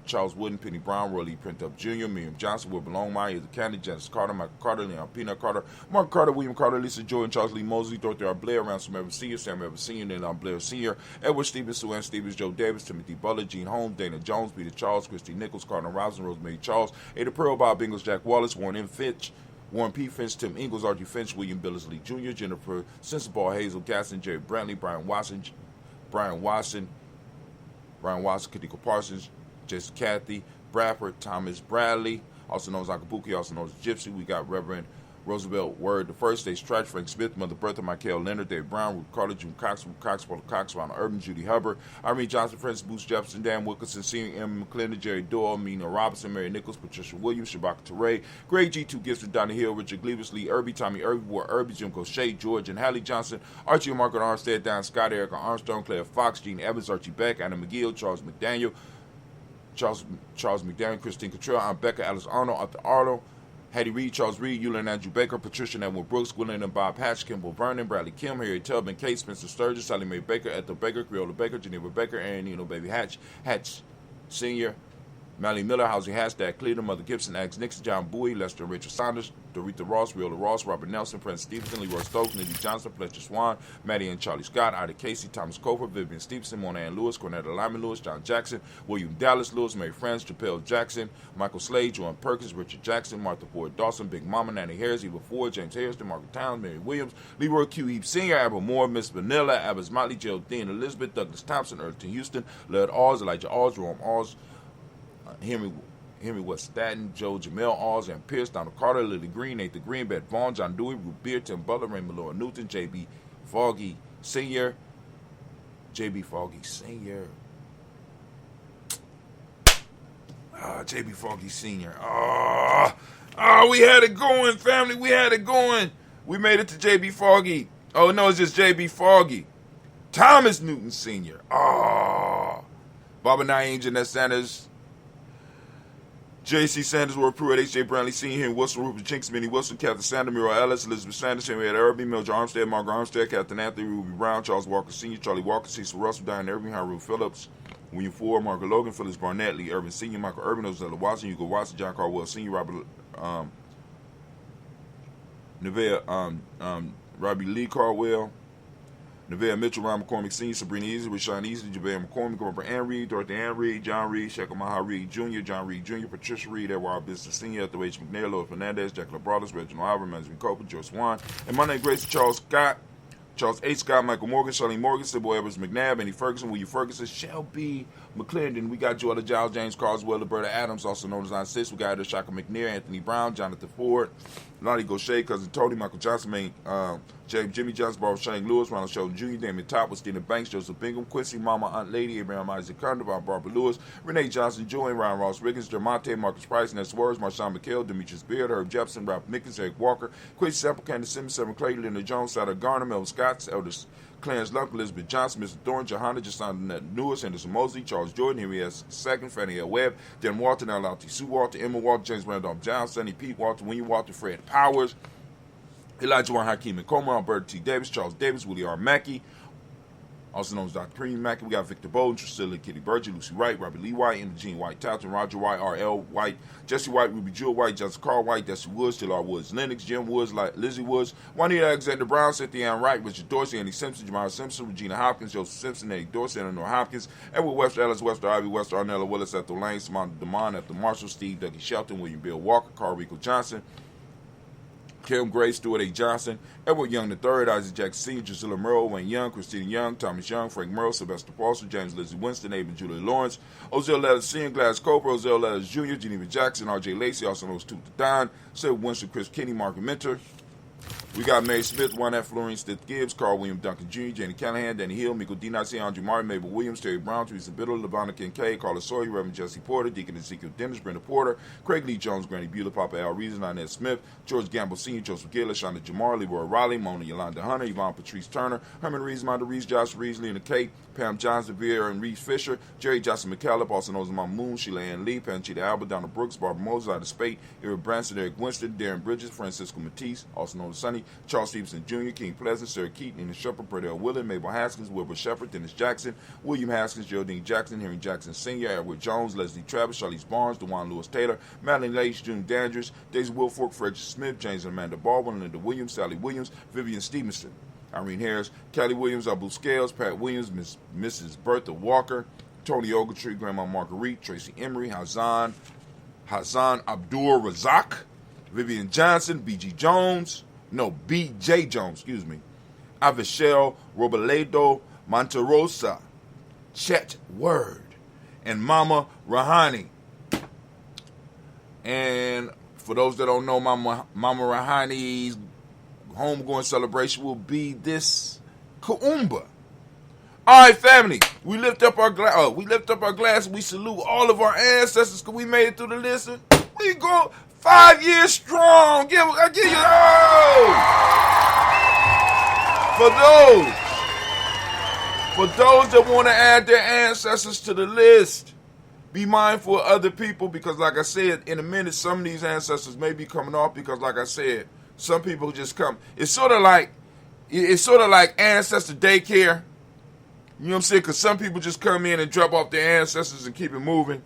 Charles Wooden, Penny Brown, Roy Lee Printup Jr., Miriam Johnson, Wilbur Longmire, the Candy, Janice Carter, Michael Carter, Leon Peanut Carter, Mark Carter, William Carter, Lisa Jordan, Charles Lee Mosley, Dorothy R. Blair, Ransom Evans Sr., Sam Evans Sr., Leon Blair Sr., Edward Stevens, Sue Ann Stevens, Joe Davis, Timothy Butler, Gene Holmes, Dana Jones, Peter Charles, Christy Nichols, Cardinal Robinson, Rosemary Charles, Ada Pearl, Bob Ingles, Jack Wallace, Warren M. Finch, Warren P. Finch, Tim Ingles, Archie Finch, William Billingsley Jr., Jennifer Sensabaugh, Hazel Gasson, Jerry Brantley, Brian Watson, Kadiko Parsons, Jason Cathy, Bradford, Thomas Bradley, also known as Akabuki, also known as Gypsy. We got Reverend Roosevelt Word, the First, Stage Stratch, Frank Smith, Mother Bertha, Michael Leonard, Dave Brown, Ruth Carter, June Cox, Paul Cox, Ronald Urban, Judy Hubbard, Irene Johnson, Francis Booth Jefferson, Dan Wilkinson, Senior, Emma McClendon, Jerry Doyle, Mina Robinson, Mary Nichols, Patricia Williams, Shabaka Teray, Greg G2 Gibson, Donnie Hill, Richard Gleavis, Lee Irby, Tommy Irby, Ward Irby, Jim Gaucher, George and Hallie Johnson, Archie and Margaret Armstead, Dan Scott, Erica Armstrong, Claire Fox, Gene Evans, Archie Beck, Anna McGill, Charles McDaniel, Christine Cottrell, Aunt Becca, Alice Arnold, Arthur Arnold, Hattie Reed, Charles Reed, Eulin Andrew Baker, Patricia and Edwin Brooks, Gwendolyn and Bob Hatch, Kimball Vernon, Bradley Kim, Harry Tubman, Kate Spencer Sturgis, Sally Mae Baker, Ethel Baker, Creola Baker, Geneva Baker, Aaron Nino Baby Hatch Sr., Mally Miller, Housing Hashtag Cleveland, Mother Gibson, Axe Nixon, John Bowie, Lester Rachel Saunders, Dorita Ross, Riola Ross, Robert Nelson, Prince Stevenson, Leroy Stokes, Nidhi Johnson, Fletcher Swan, Maddie and Charlie Scott, Ida Casey, Thomas Cofer, Vivian Stevenson, Mona Ann Lewis, Cornetta Lyman Lewis, John Jackson, William Dallas Lewis, Mary France, Chappelle Jackson, Michael Slade, Joan Perkins, Richard Jackson, Martha Ford Dawson, Big Mama, Nanny Harris, Eva Ford, James Harrison, Margaret Towns, Mary Williams, Leroy Q. Heap Sr., Abel Moore, Miss Vanilla, Abbas Motley, Geraldine Elizabeth, Douglas Thompson, Earlton Houston, Laird Oz, Elijah Oz, Jerome Oz, Henry West Staten, Joe Jamel Oz, and Pierce, Donald Carter, Lily Green, Nathan Green, Beth Vaughn, John Dewey, Ruth Beer, Tim Butler, Raymond Laura Newton, J.B. Foggy Sr., J.B. Foggy Sr., J.B. Foggy Sr. We had it going, family. We had it going. We made it to J.B. Foggy. Oh, no, it's just J.B. Foggy. Thomas Newton Sr. Barbara Nye, Jeanette Sanders, J.C. Sanders, Ward Pruitt, H.J. Brownlee Sr., Henry Wilson, Rupert Chinks, Minnie Wilson, Captain Sander, Muriel Ellis, Elizabeth Sanders, Henrietta Irby, Mildred Armstead, Margaret Armstead, Captain Anthony, Ruby Brown, Charles Walker Sr., Charlie Walker, Cecil Russell, Diane Irving, Haroon Phillips, William Ford, Margaret Logan, Phyllis Barnett, Lee Irvin Sr., Michael Irvin, Ozella Watson, Hugo Watson, John Caldwell Sr., Robert Nevea, Robbie Lee Caldwell, Nevea Mitchell, Ron McCormick Sr., Sabrina Easy, Rashawn Easy, Javale McCormick, Robert Ann Reed, Dorothy Ann Reed, John Reed, Shekel Maha Reed Jr., John Reed Jr., Patricia Reed, Edward Business Sr., Ethel H. McNair, Lloyd Fernandez, Jacqueline Brothers, Reginald Albert, Benjamin Copeland, Joe Swan, and my name Grace Charles Scott, Charles H. Scott, Michael Morgan, Charlene Morgan, Sybil Evers McNabb, Andy Ferguson, William Ferguson, Shelby McClendon. We got Joella Giles, James Carswell, Roberta Adams, also known as 96. We got Shaka McNair, Anthony Brown, Jonathan Ford, Lonnie Gaucher, Cousin Tony, Michael Johnson, Jimmy Johnson, Barbara Shane Lewis, Ronald Sheldon Jr., Damon Top, Stephen Banks, Joseph Bingham, Quincy, Mama, Aunt Lady, Abraham Isaac Condor, Barbara Lewis, Renee Johnson, Julian, Ryan Ross Riggins, Dermonte, Marcus Price, Ness Words, Marshawn McHale, Demetrius Beard, Herb Jepson, Ralph Mickens, Eric Walker, Quincy Sample, Candace Simmons, Seven Clay, Linda Jones, Sada Garner, Melvin Scott, Elders Clarence Luck, Elizabeth Johnson, Mr. Thorne, Johanna, Jason Lewis, Anderson Mosley, Charles Jordan, Henry S. II, Fannie L. Webb, Dan Walton, Alauti Sue Walter, Emma Walter, James Randolph Jones, Sonny Pete Walter, William Walter, Fred Powers, Elijah Warren, Hakeem and Comer, Alberta T. Davis, Charles Davis, Willie R. Mackey, also known as Dr. Premium Mackey. We got Victor Bowden, Trisilla, Kitty Burgess, Lucy Wright, Robert Lee White, Jean White, Townsend, Roger White, R.L. White, Jesse White, Ruby Jewel White, Justin Carl White, Desi Woods, Taylor Woods, Lennox, Jim Woods, Lizzie Woods, Juanita Alexander Brown, Cynthia Ann Wright, Richard Dorsey, Andy Simpson, Jamar Simpson, Regina Hopkins, Joseph Simpson, Eddie Dorsey, Eleanor Hopkins, Edward Webster, Ellis Webster, Ivy Webster, Arnella Willis, Ethel Lane, Samantha DeMond, Ethel Marshall, Steve Dougie Shelton, William Bill Walker, Carl Rico Johnson, Kim Gray, Stuart A. Johnson, Edward Young III, Isaac Jackson Sr., Drusilla Merle, Wayne Young, Christina Young, Thomas Young, Frank Merle, Sylvester Paulson, James Lizzie Winston, Aben Julie Lawrence, Ozell Letters Sr., Gladys Cooper, Ozell Letters Jr., Geneva Jackson, R.J. Lacey, also known as Toot the Don, Sarah Winston, Chris Kinney, Margaret Mentor. We got Mary Smith, Juanette Florine, Stith Gibbs, Carl William Duncan Jr., Janie Callahan, Danny Hill, Miko D. Nazi, Andrew Martin, Mabel Williams, Terry Brown, Teresa Biddle, LaVonna Kincaid, Carla Sawyer, Reverend Jesse Porter, Deacon Ezekiel Dennis, Brenda Porter, Craig Lee Jones, Granny Beulah, Papa Al Reason, Inez Smith, George Gamble Sr., Joseph Gill, Shonda Jamar, Leroy Riley, Mona Yolanda Hunter, Yvonne Patrice Turner, Herman Reeves, Monda Reeves, Josh Reeves, Lena Kate, Pam Johnson, Vera and Reeves Fisher, Jerry Johnson McCallum, also known as Mama Moon, Sheila Ann Lee, Panchita Albert, Donna Brooks, Barbara Moses, Ida Spate, Eric Branson, Eric Winston, Darren Bridges, Francisco Matisse, also known as Sonny, Charles Stevenson Jr., King Pleasant, Sarah Keaton, Nina Shepard, Bradell Willard, Mabel Haskins, Wilbur Shepard, Dennis Jackson, William Haskins, Geraldine Jackson, Henry Jackson Sr., Edward Jones, Leslie Travis, Charlize Barnes, DeJuan Lewis Taylor, Madeline Lace, June Dandridge, Daisy Wilfork, Frederick Smith, James and Amanda Baldwin, Linda Williams, Sally Williams, Vivian Stevenson, Irene Harris, Kelly Williams, Abu Scales, Pat Williams, Mrs. Bertha Walker, Tony Ogletree, Grandma Marguerite, Tracy Emery, Hassan Abdul Razak, Vivian Johnson, BJ Jones, Avishel Robledo Monterosa, Chet Word, and Mama Rahani. And for those that don't know, Mama Rahani's homegoing celebration will be this Kuumba. All right, family, we lift up our glass. We salute all of our ancestors because we made it through the list. We go 5 years strong. I give you for those that want to add their ancestors to the list, be mindful of other people because, like I said, in a minute, some of these ancestors may be coming off because, like I said, some people just come. It's sort of like ancestor daycare. You know what I'm saying? Because some people just come in and drop off their ancestors and keep it moving.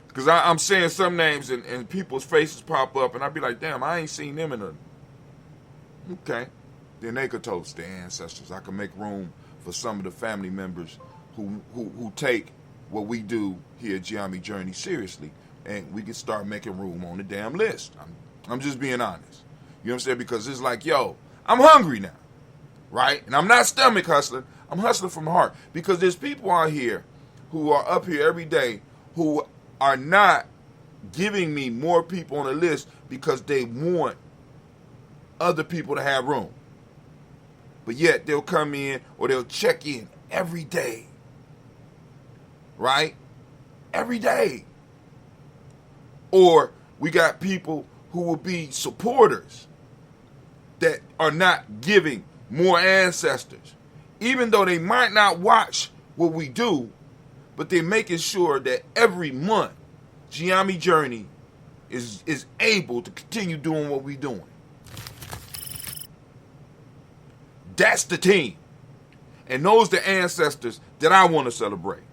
Because I'm saying some names and people's faces pop up, and I be like, damn, I ain't seen them in a... Okay. Then they could toast their ancestors. I can make room for some of the family members who take what we do here at Gye-Nyame Journey seriously, and we can start making room on the damn list. I'm just being honest. You know what I'm saying? Because it's like, yo, I'm hungry now, right? And I'm not stomach hustling. I'm hustling from the heart. Because there's people out here who are up here every day who are not giving me more people on the list because they want other people to have room. But yet they'll come in or they'll check in every day. Right? Every day. Or we got people who will be supporters that are not giving more ancestors. Even though they might not watch what we do, but they're making sure that every month Gye-Nyame Journey is able to continue doing what we're doing. That's the team. And those are the ancestors that I want to celebrate.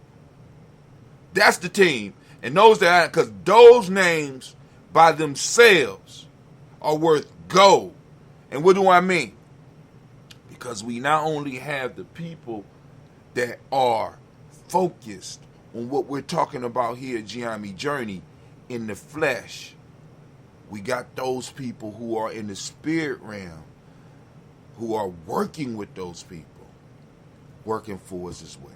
That's the team. And those that, because those names by themselves are worth gold. And what do I mean? Because we not only have the people that are focused on what we're talking about here at Gye-Nyame Journey in the flesh, we got those people who are in the spirit realm who are working with those people, working for us as well.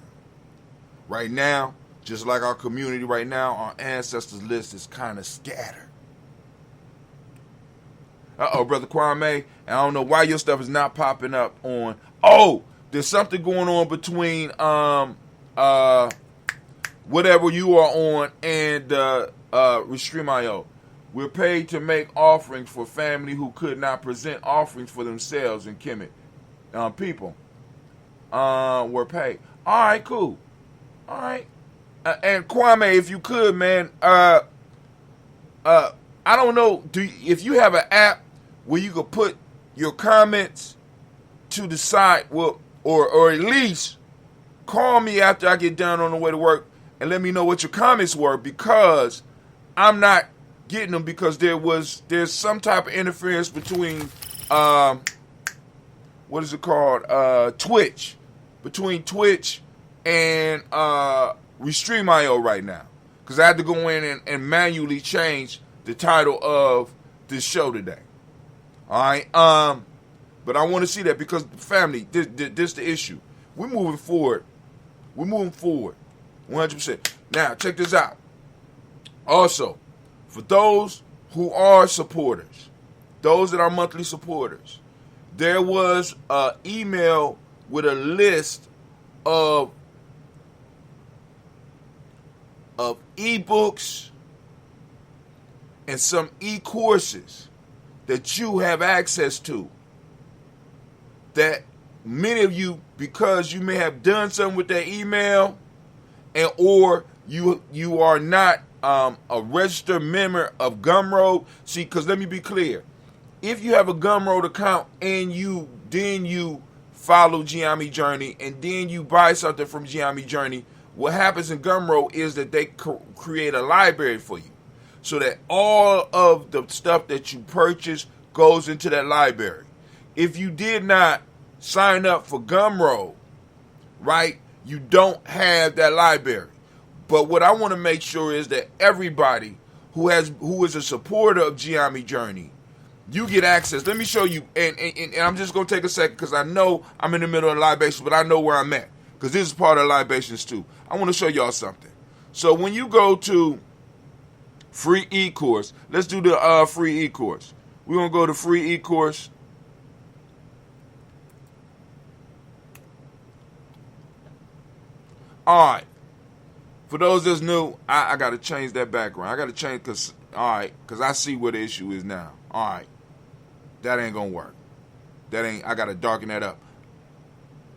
Right now, just like our community right now, our ancestors list is kind of scattered. Brother Kwame, I don't know why your stuff is not popping up on. Oh, there's something going on between whatever you are on and Restream.io. We're paid to make offerings for family who could not present offerings for themselves in Kemet. People were paid. All right, cool. All right. And Kwame, if you could, man, I don't know, if you have an app where you could put your comments to the side, well, or at least call me after I get done on the way to work and let me know what your comments were, because I'm not getting them, because there's some type of interference between what is it called, Twitch, between Twitch and Restream.io right now, because I had to go in and manually change the title of this show today. All right, but I want to see that, because family, this the issue. We're moving forward. 100%. Now check this out. Also, for those who are supporters, those that are monthly supporters, there was an email with a list of ebooks and some e-courses that you have access to, that many of you, because you may have done something with that email, and or you are not a registered member of Gumroad. See, because let me be clear, if you have a Gumroad account and you follow Gye-Nyame Journey and then you buy something from Gye-Nyame Journey, what happens in Gumroad is that they create a library for you, so that all of the stuff that you purchase goes into that library. If you did not sign up for Gumroad, right, you don't have that library. But what I want to make sure is that everybody who is a supporter of Gye-Nyame Journey, you get access. Let me show you, and I'm just going to take a second, because I know I'm in the middle of libations, but I know where I'm at, because this is part of libations too. I want to show y'all something. So when you go to free e-course, let's do the free e-course. We're going to go to free e-course. All right. For those that's new, I got to change that background. I got to change, because I see where the issue is now. All right. That ain't going to work. I got to darken that up.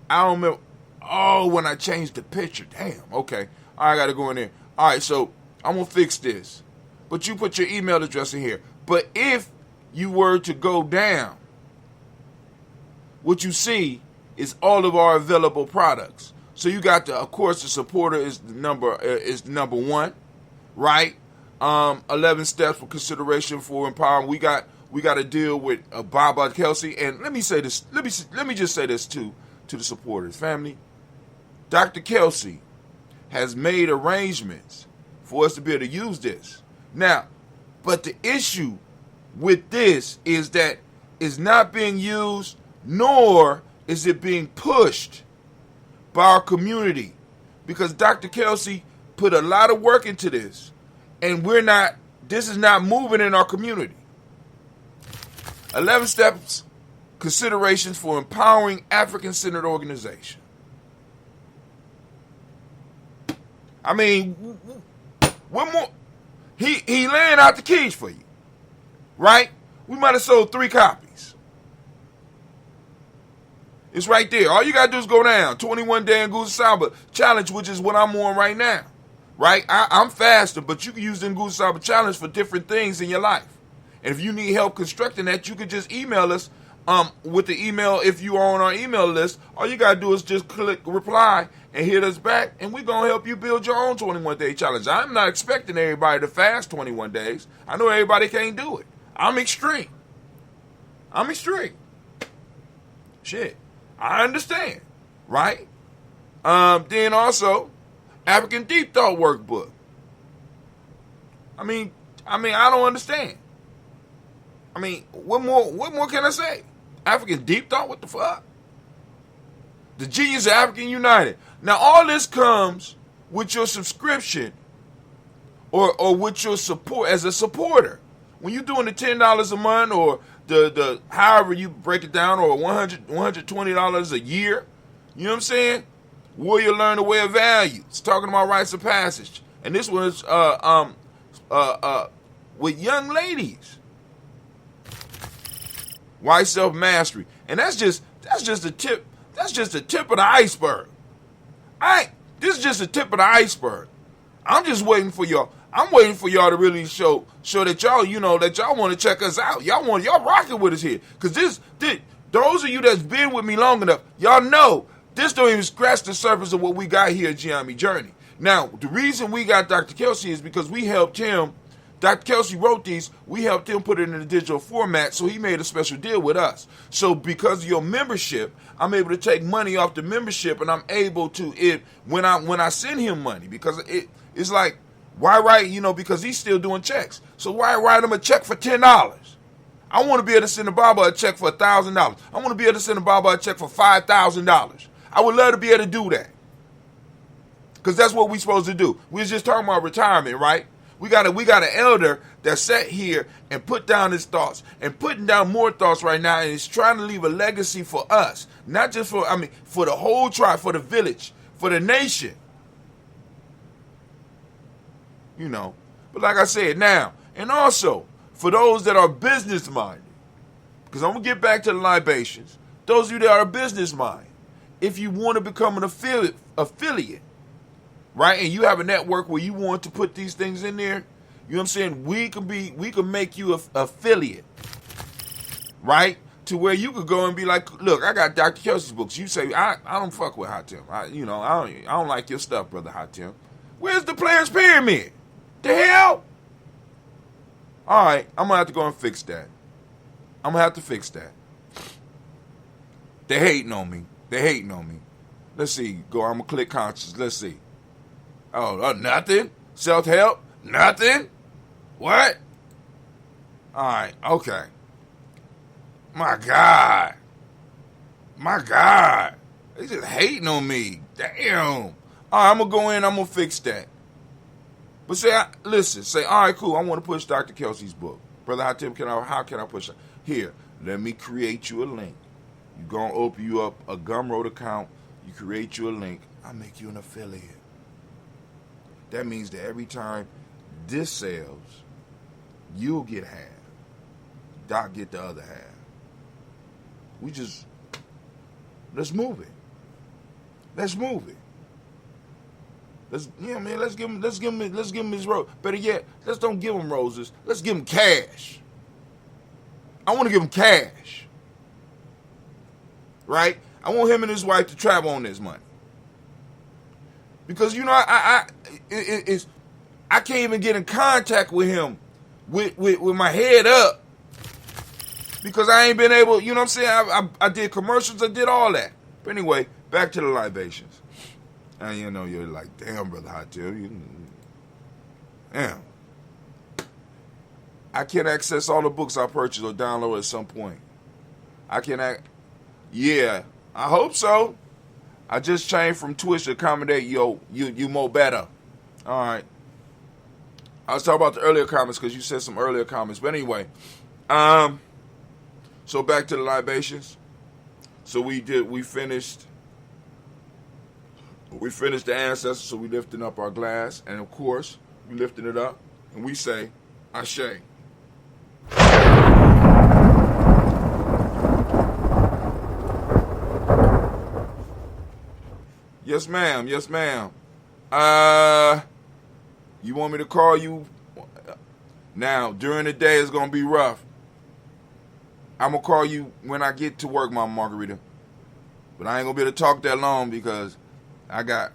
I don't remember. Oh, when I changed the picture. Damn. Okay. I got to go in there. All right. So I'm going to fix this. But you put your email address in here. But if you were to go down, what you see is all of our available products. So you got of course, the supporter is the number one, right? 11 steps for consideration for empowerment. We got to deal with Baba Kelsey. And let me say this. Let me just say this to the supporters, family. Dr. Kelsey has made arrangements for us to be able to use this. Now, but the issue with this is that it's not being used, nor is it being pushed by our community, because Dr. Kelsey put a lot of work into this, and this is not moving in our community. 11 steps, considerations for empowering African-centered organization. I mean, what more? He laying out the keys for you, right? We might have sold 3 copies. It's right there. All you got to do is go down. 21 Day Nguza Saba Challenge, which is what I'm on right now. Right? I'm faster, but you can use the Nguza Saba Challenge for different things in your life. And if you need help constructing that, you can just email us with the email, if you are on our email list, all you gotta do is just click reply and hit us back, and we're gonna help you build your own 21-day challenge. I'm not expecting everybody to fast 21 days. I know everybody can't do it. I'm extreme. Shit. I understand. Right? Then also, African Deep Thought Workbook. I mean, I don't understand. I mean, what more can I say? African Deep Thought, what the fuck? The Genius of African United. Now, all this comes with your subscription or with your support as a supporter. When you're doing the $10 a month or the however you break it down, or $120 a year, you know what I'm saying? Warrior Learn the Way of Value. It's talking about rites of passage. And this was with young ladies. White self-mastery. And that's just the tip. That's just the tip of the iceberg. This is just the tip of the iceberg. I'm just waiting for y'all. I'm waiting for y'all to really show that y'all, that y'all want to check us out. Y'all rocking with us here. Cause this, those of you that's been with me long enough, y'all know this don't even scratch the surface of what we got here at Gye-Nyame Journey. Now, the reason we got Dr. Kelsey is because we helped him. Dr. Kelsey wrote these. We helped him put it in a digital format, so he made a special deal with us. So because of your membership, I'm able to take money off the membership, and I'm able to when I send him money, because it's like, why write, because he's still doing checks. So why write him a check for $10? I want to be able to send a Baba a check for $1,000. I want to be able to send a Baba a check for $5,000. I would love to be able to do that. Because that's what we're supposed to do. We was just talking about retirement, right? We got an elder that sat here and put down his thoughts and putting down more thoughts right now, and he's trying to leave a legacy for us. Not just for the whole tribe, for the village, for the nation. But like I said, now, and also for those that are business minded, because I'm going to get back to the libations, those of you that are business minded, if you want to become an affiliate, right, and you have a network where you want to put these things in there, you know what I'm saying, we can make you an affiliate, right, to where you could go and be like, look, I got Dr. Kelsey's books. You say, I don't fuck with Hatem. I don't like your stuff, brother Hatem. Where's the Players Pyramid? The hell? All right, I'm going to have to go and fix that. I'm going to have to fix that. They're hating on me. Let's see. I'm going to click conscious. Let's see. Oh, nothing? Self-help? Nothing? What? All right, okay. My God. They just hating on me. Damn. All right, I'm going to go in. I'm going to fix that. But say, all right, cool. I want to push Dr. Kelsey's book. Brother Hatem, how can I push it? Here, let me create you a link. You're going to open you up a Gumroad account. You create you a link. I'll make you an affiliate. That means that every time this sells, you'll get half. Doc get the other half. Let's move it. Let's give him his rose. Better yet, let's don't give him roses. Let's give him cash. I want to give him cash. Right? I want him and his wife to travel on this money. Because I can't even get in contact with him with my head up. Because I ain't been able, you know what I'm saying? I did commercials, I did all that. But anyway, back to the libations. And you're like, damn, Brother Hatem, damn. I can't access all the books I purchased or download at some point. Yeah, I hope so. I just changed from Twitch to accommodate you more better. All right. I was talking about the earlier comments because you said some earlier comments. But anyway, so back to the libations. So we finished the ancestors, so we lifting up our glass, and of course, we lifting it up, and we say, Ashe. Yes, ma'am. You want me to call you? Now, during the day, it's going to be rough. I'm going to call you when I get to work, Mama Margarita. But I ain't going to be able to talk that long because I'm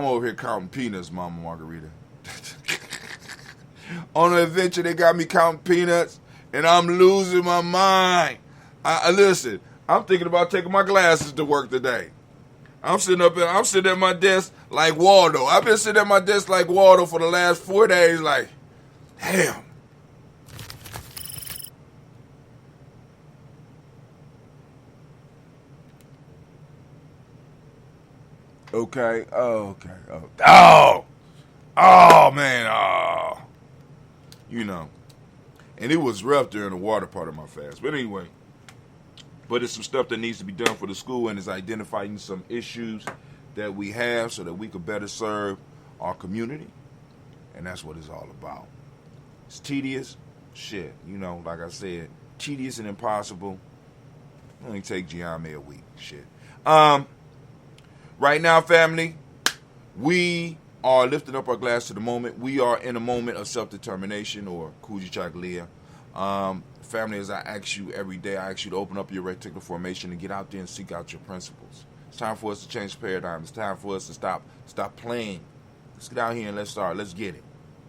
over here counting peanuts, Mama Margarita. On an adventure, they got me counting peanuts, and I'm losing my mind. Listen, I'm thinking about taking my glasses to work today. I'm sitting at my desk like Waldo. I've been sitting at my desk like Waldo for the last 4 days, like, damn. Okay. Oh, man. Oh. You know. And it was rough during the water part of my fast. But anyway. But it's some stuff that needs to be done for the school, and it's identifying some issues that we have so that we could better serve our community. And that's what it's all about. It's tedious. Shit. You know, like I said, tedious and impossible. It only take Gye-Nyame a week. Shit. Right now, family, we are lifting up our glass to the moment. We are in a moment of self-determination, or Kujichagulia. Family, as I ask you every day, I ask you to open up your reticular formation and get out there and seek out your principles. It's time for us to change the paradigm. It's time for us to stop playing. Let's get out here and let's start. Let's get it.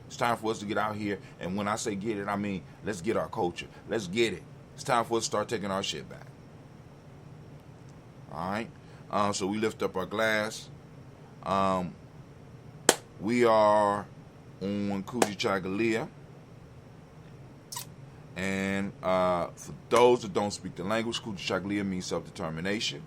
It's time for us to get out here, and when I say get it, I mean let's get our culture. Let's get it. It's time for us to start taking our shit back. All right? So we lift up our glass. We are on Kujichagulia. And for those that don't speak the language, Kujichagulia means self-determination.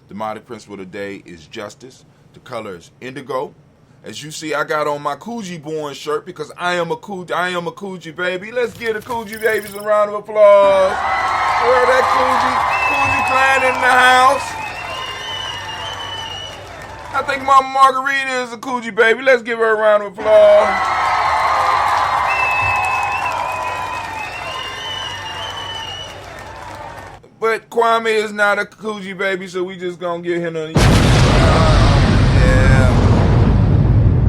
The demonic principle today is justice. The color is indigo. As you see, I got on my Kuji born shirt because I am a Kuji baby. Let's give the Kuji babies a round of applause. Where that Kuji clan in the house. I think Mama Margarita is a Kuji baby. Let's give her a round of applause. But Kwame is not a Kuji baby, so we just gonna give him a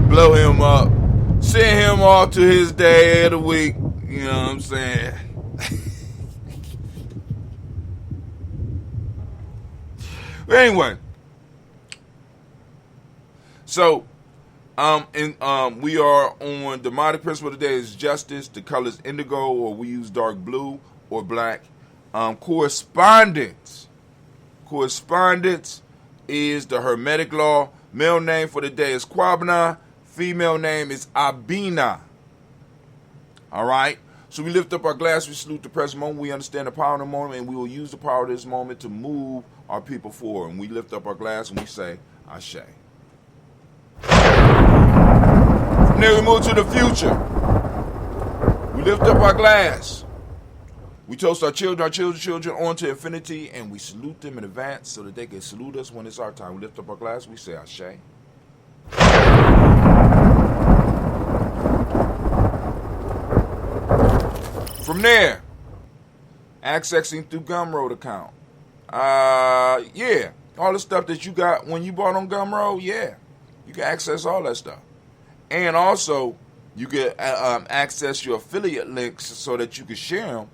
blow him up, send him off to his day of the week. You know what I'm saying? But anyway. So, we are on the demonic principle today is justice. The color is indigo, or we use dark blue or black. Correspondence. Correspondence is the Hermetic law. Male name for the day is Kwabna. Female name is Abina. All right. So we lift up our glass. We salute the present moment. We understand the power of the moment, and we will use the power of this moment to move our people forward. And we lift up our glass and we say, Ashe. From there we move to the future. We lift up our glass. We toast our children on to infinity, and we salute them in advance so that they can salute us when it's our time. We lift up our glass, we say Ashe. From there, accessing through Gumroad account. Yeah, all the stuff that you got when you bought on Gumroad, yeah. You can access all that stuff. And also, you can access your affiliate links so that you can share them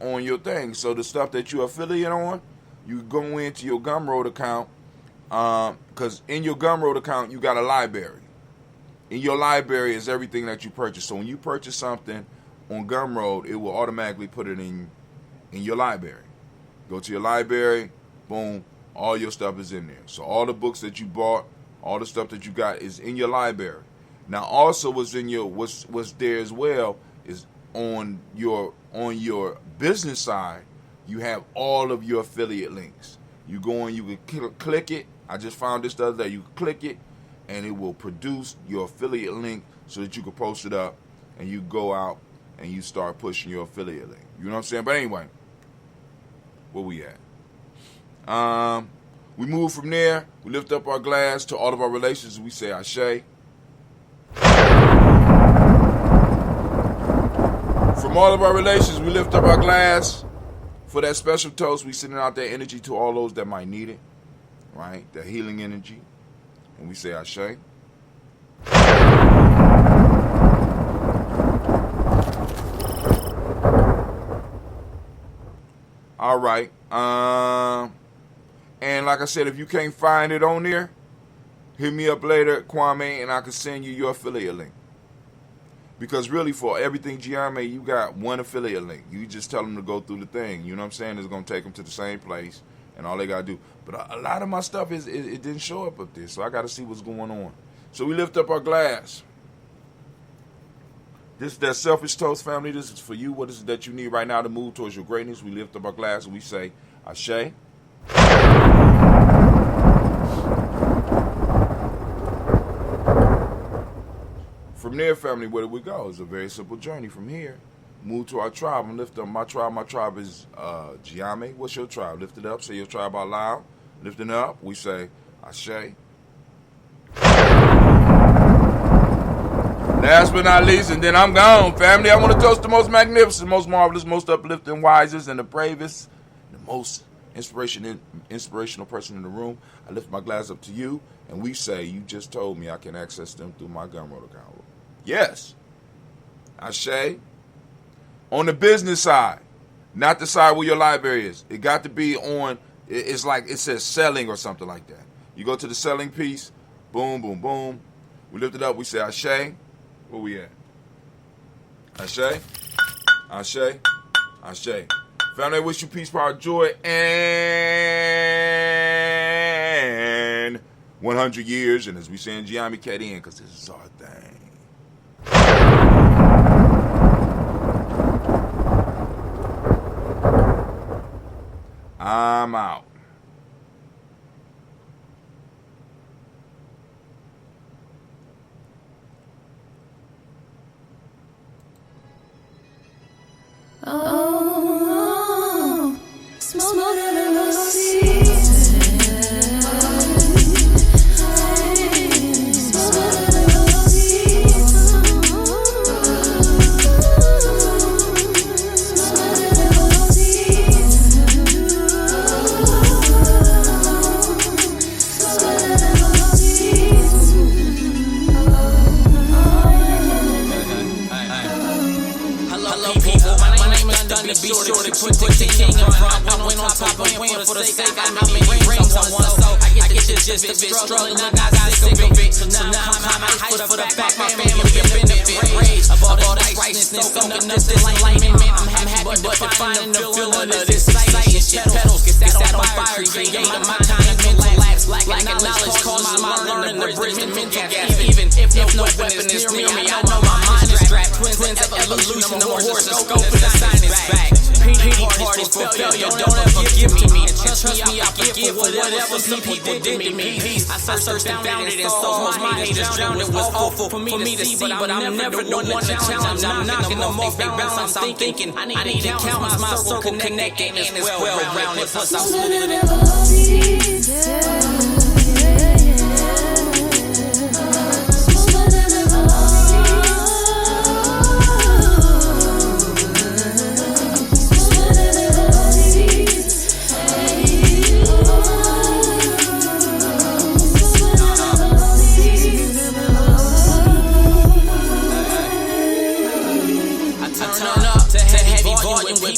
on your thing. So the stuff that you affiliate on, you go into your Gumroad account, because in your Gumroad account, you got a library. In your library is everything that you purchase. So when you purchase something on Gumroad, it will automatically put it in your library. Go to your library, boom, all your stuff is in there. So all the books that you bought, all the stuff that you got is in your library. Now, also what's there as well is on your business side, you have all of your affiliate links. You go in, you can click it. I just found this the other day. You click it, and it will produce your affiliate link so that you can post it up, and you go out and you start pushing your affiliate link. You know what I'm saying? But anyway, where we at? We move from there. We lift up our glass to all of our relations. We say Ashe. From all of our relations, we lift up our glass for that special toast. We sending out that energy to all those that might need it, right? That healing energy. And we say Ashe. All right. And like I said, if you can't find it on there, hit me up later, Kwame, and I can send you your affiliate link. Because really, for everything Gye-Nyame, you got one affiliate link. You just tell them to go through the thing. You know what I'm saying? It's going to take them to the same place, and all they got to do. But a lot of my stuff, it didn't show up there, so I got to see what's going on. So we lift up our glass. This is that Selfish Toast, family. This is for you. What is it that you need right now to move towards your greatness? We lift up our glass, and we say, Ashe. From there, family, where do we go? It's a very simple journey from here. Move to our tribe and lift up my tribe. My tribe is Gye-Nyame. What's your tribe? Lift it up. Say your tribe out loud. Lifting up, we say, Ashe. Last but not least, and then I'm gone, family. I want to toast the most magnificent, most marvelous, most uplifting, wisest, and the bravest, the most inspirational person in the room. I lift my glass up to you, and we say, you just told me I can access them through my Gumroad account. Yes. Ashe. On the business side, not the side where your library is. It got to be on, it's like it says selling or something like that. You go to the selling piece, boom, boom, boom. We lift it up, we say Ashe. Where we at? Ashe. Ashe. Ashe. Family, I wish you peace, power, joy, and 100 years. And as we say in Gye-Nyame, cat in, because this is our thing. I'm out. Oh, smoke than a seeds. Be sure to put the king in front. I went on top and win for the sake of how many rings I won. So I get the gist of it, struggling, I got sick of it. So now I'm hyped for the fact my family can benefit. Rage of all this righteousness, soaking up this enlightenment. I'm happy but finding the feeling of this exciting shit. Pedals get that on fire, creating my kind of mental lapse. Lacking knowledge causes my learning to bridge the mental gap. Even if no weapon is near me, I know my mind is strapped. Twins of evolution, the horse is scoping the sign is back. Pity parties for failure, don't ever give me. Trust me, I forgive for whatever people did to me. I searched and found it, and so my haters drowned. It was awful for me to see, but I'm never the one to challenge. I'm knocking them off their balance. I'm thinking I need to count my circle connected and it's well-rounded. Plus I'm smoother than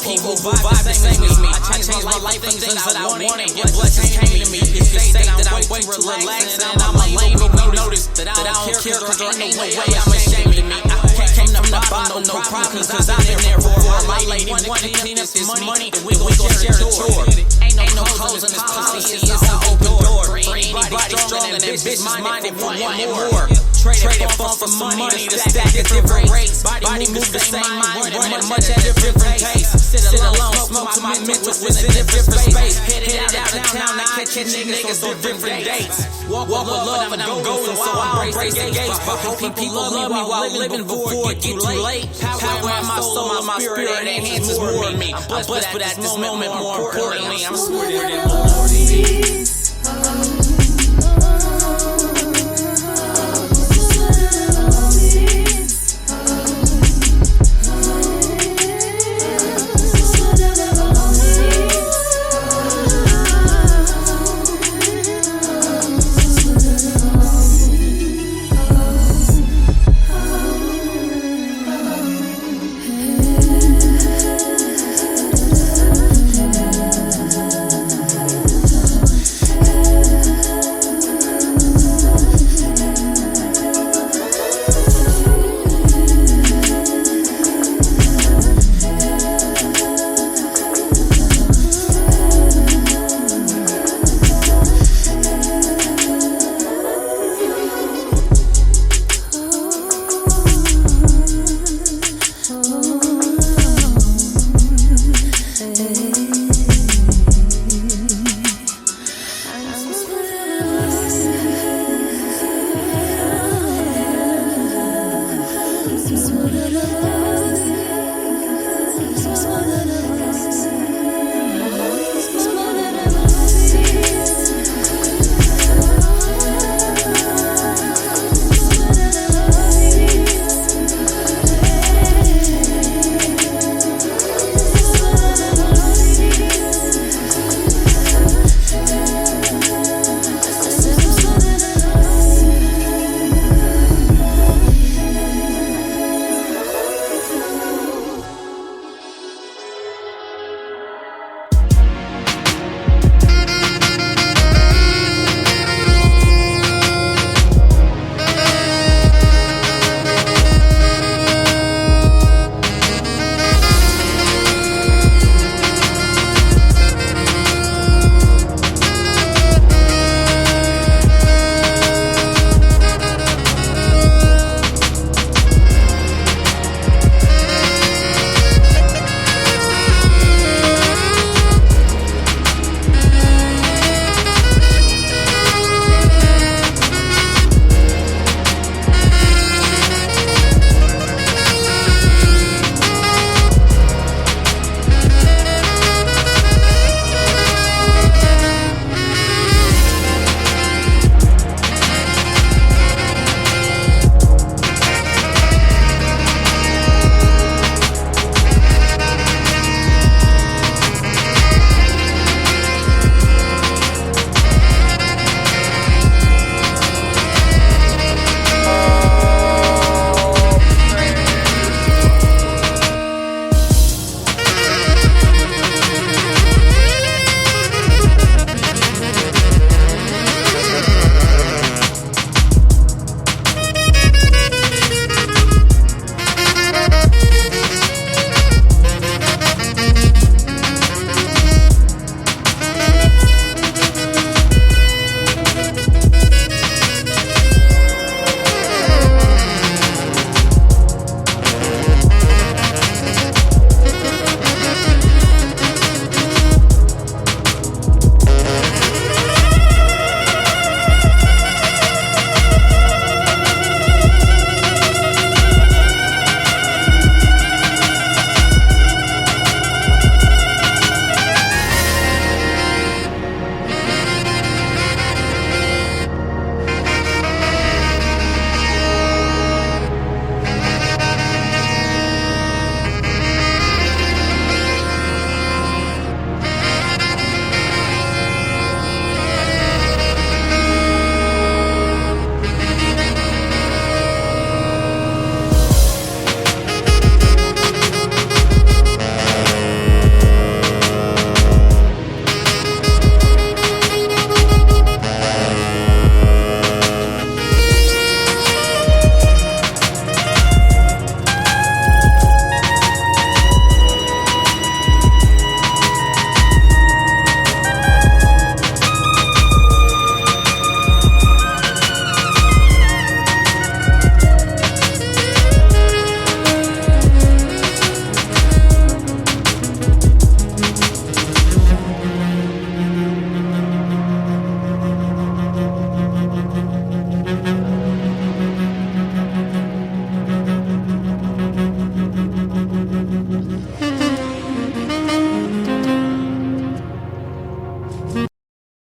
people who vibe the same as me. I changed my life and things that I wanted, and blessings came to me. It's the state that I'm way too relaxed, and I'm a lame, but we notice that I don't care, cause there ain't no way I'm ashamed of me. I came from the bottom, no problem, cause I've been there before. My lady wanted to clean up this money, and we gon' share the chore. Ain't no hoes in this pussy, it's an open door. For anybody stronger than bitches minded for one more. Traded phone for some money to stack at different rates. Body move the same mind, running much at a different pace. Sit alone, smoke to my mental was in a different space. Headed out of town, I catch niggas on different dates. Walk with love and I'm golden, so I embrace the gates. But hoping people love me while living before it get too late. Power in my soul, my spirit enhances more of me. I'm blessed for that this moment, more importantly, I'm smarter than Lord.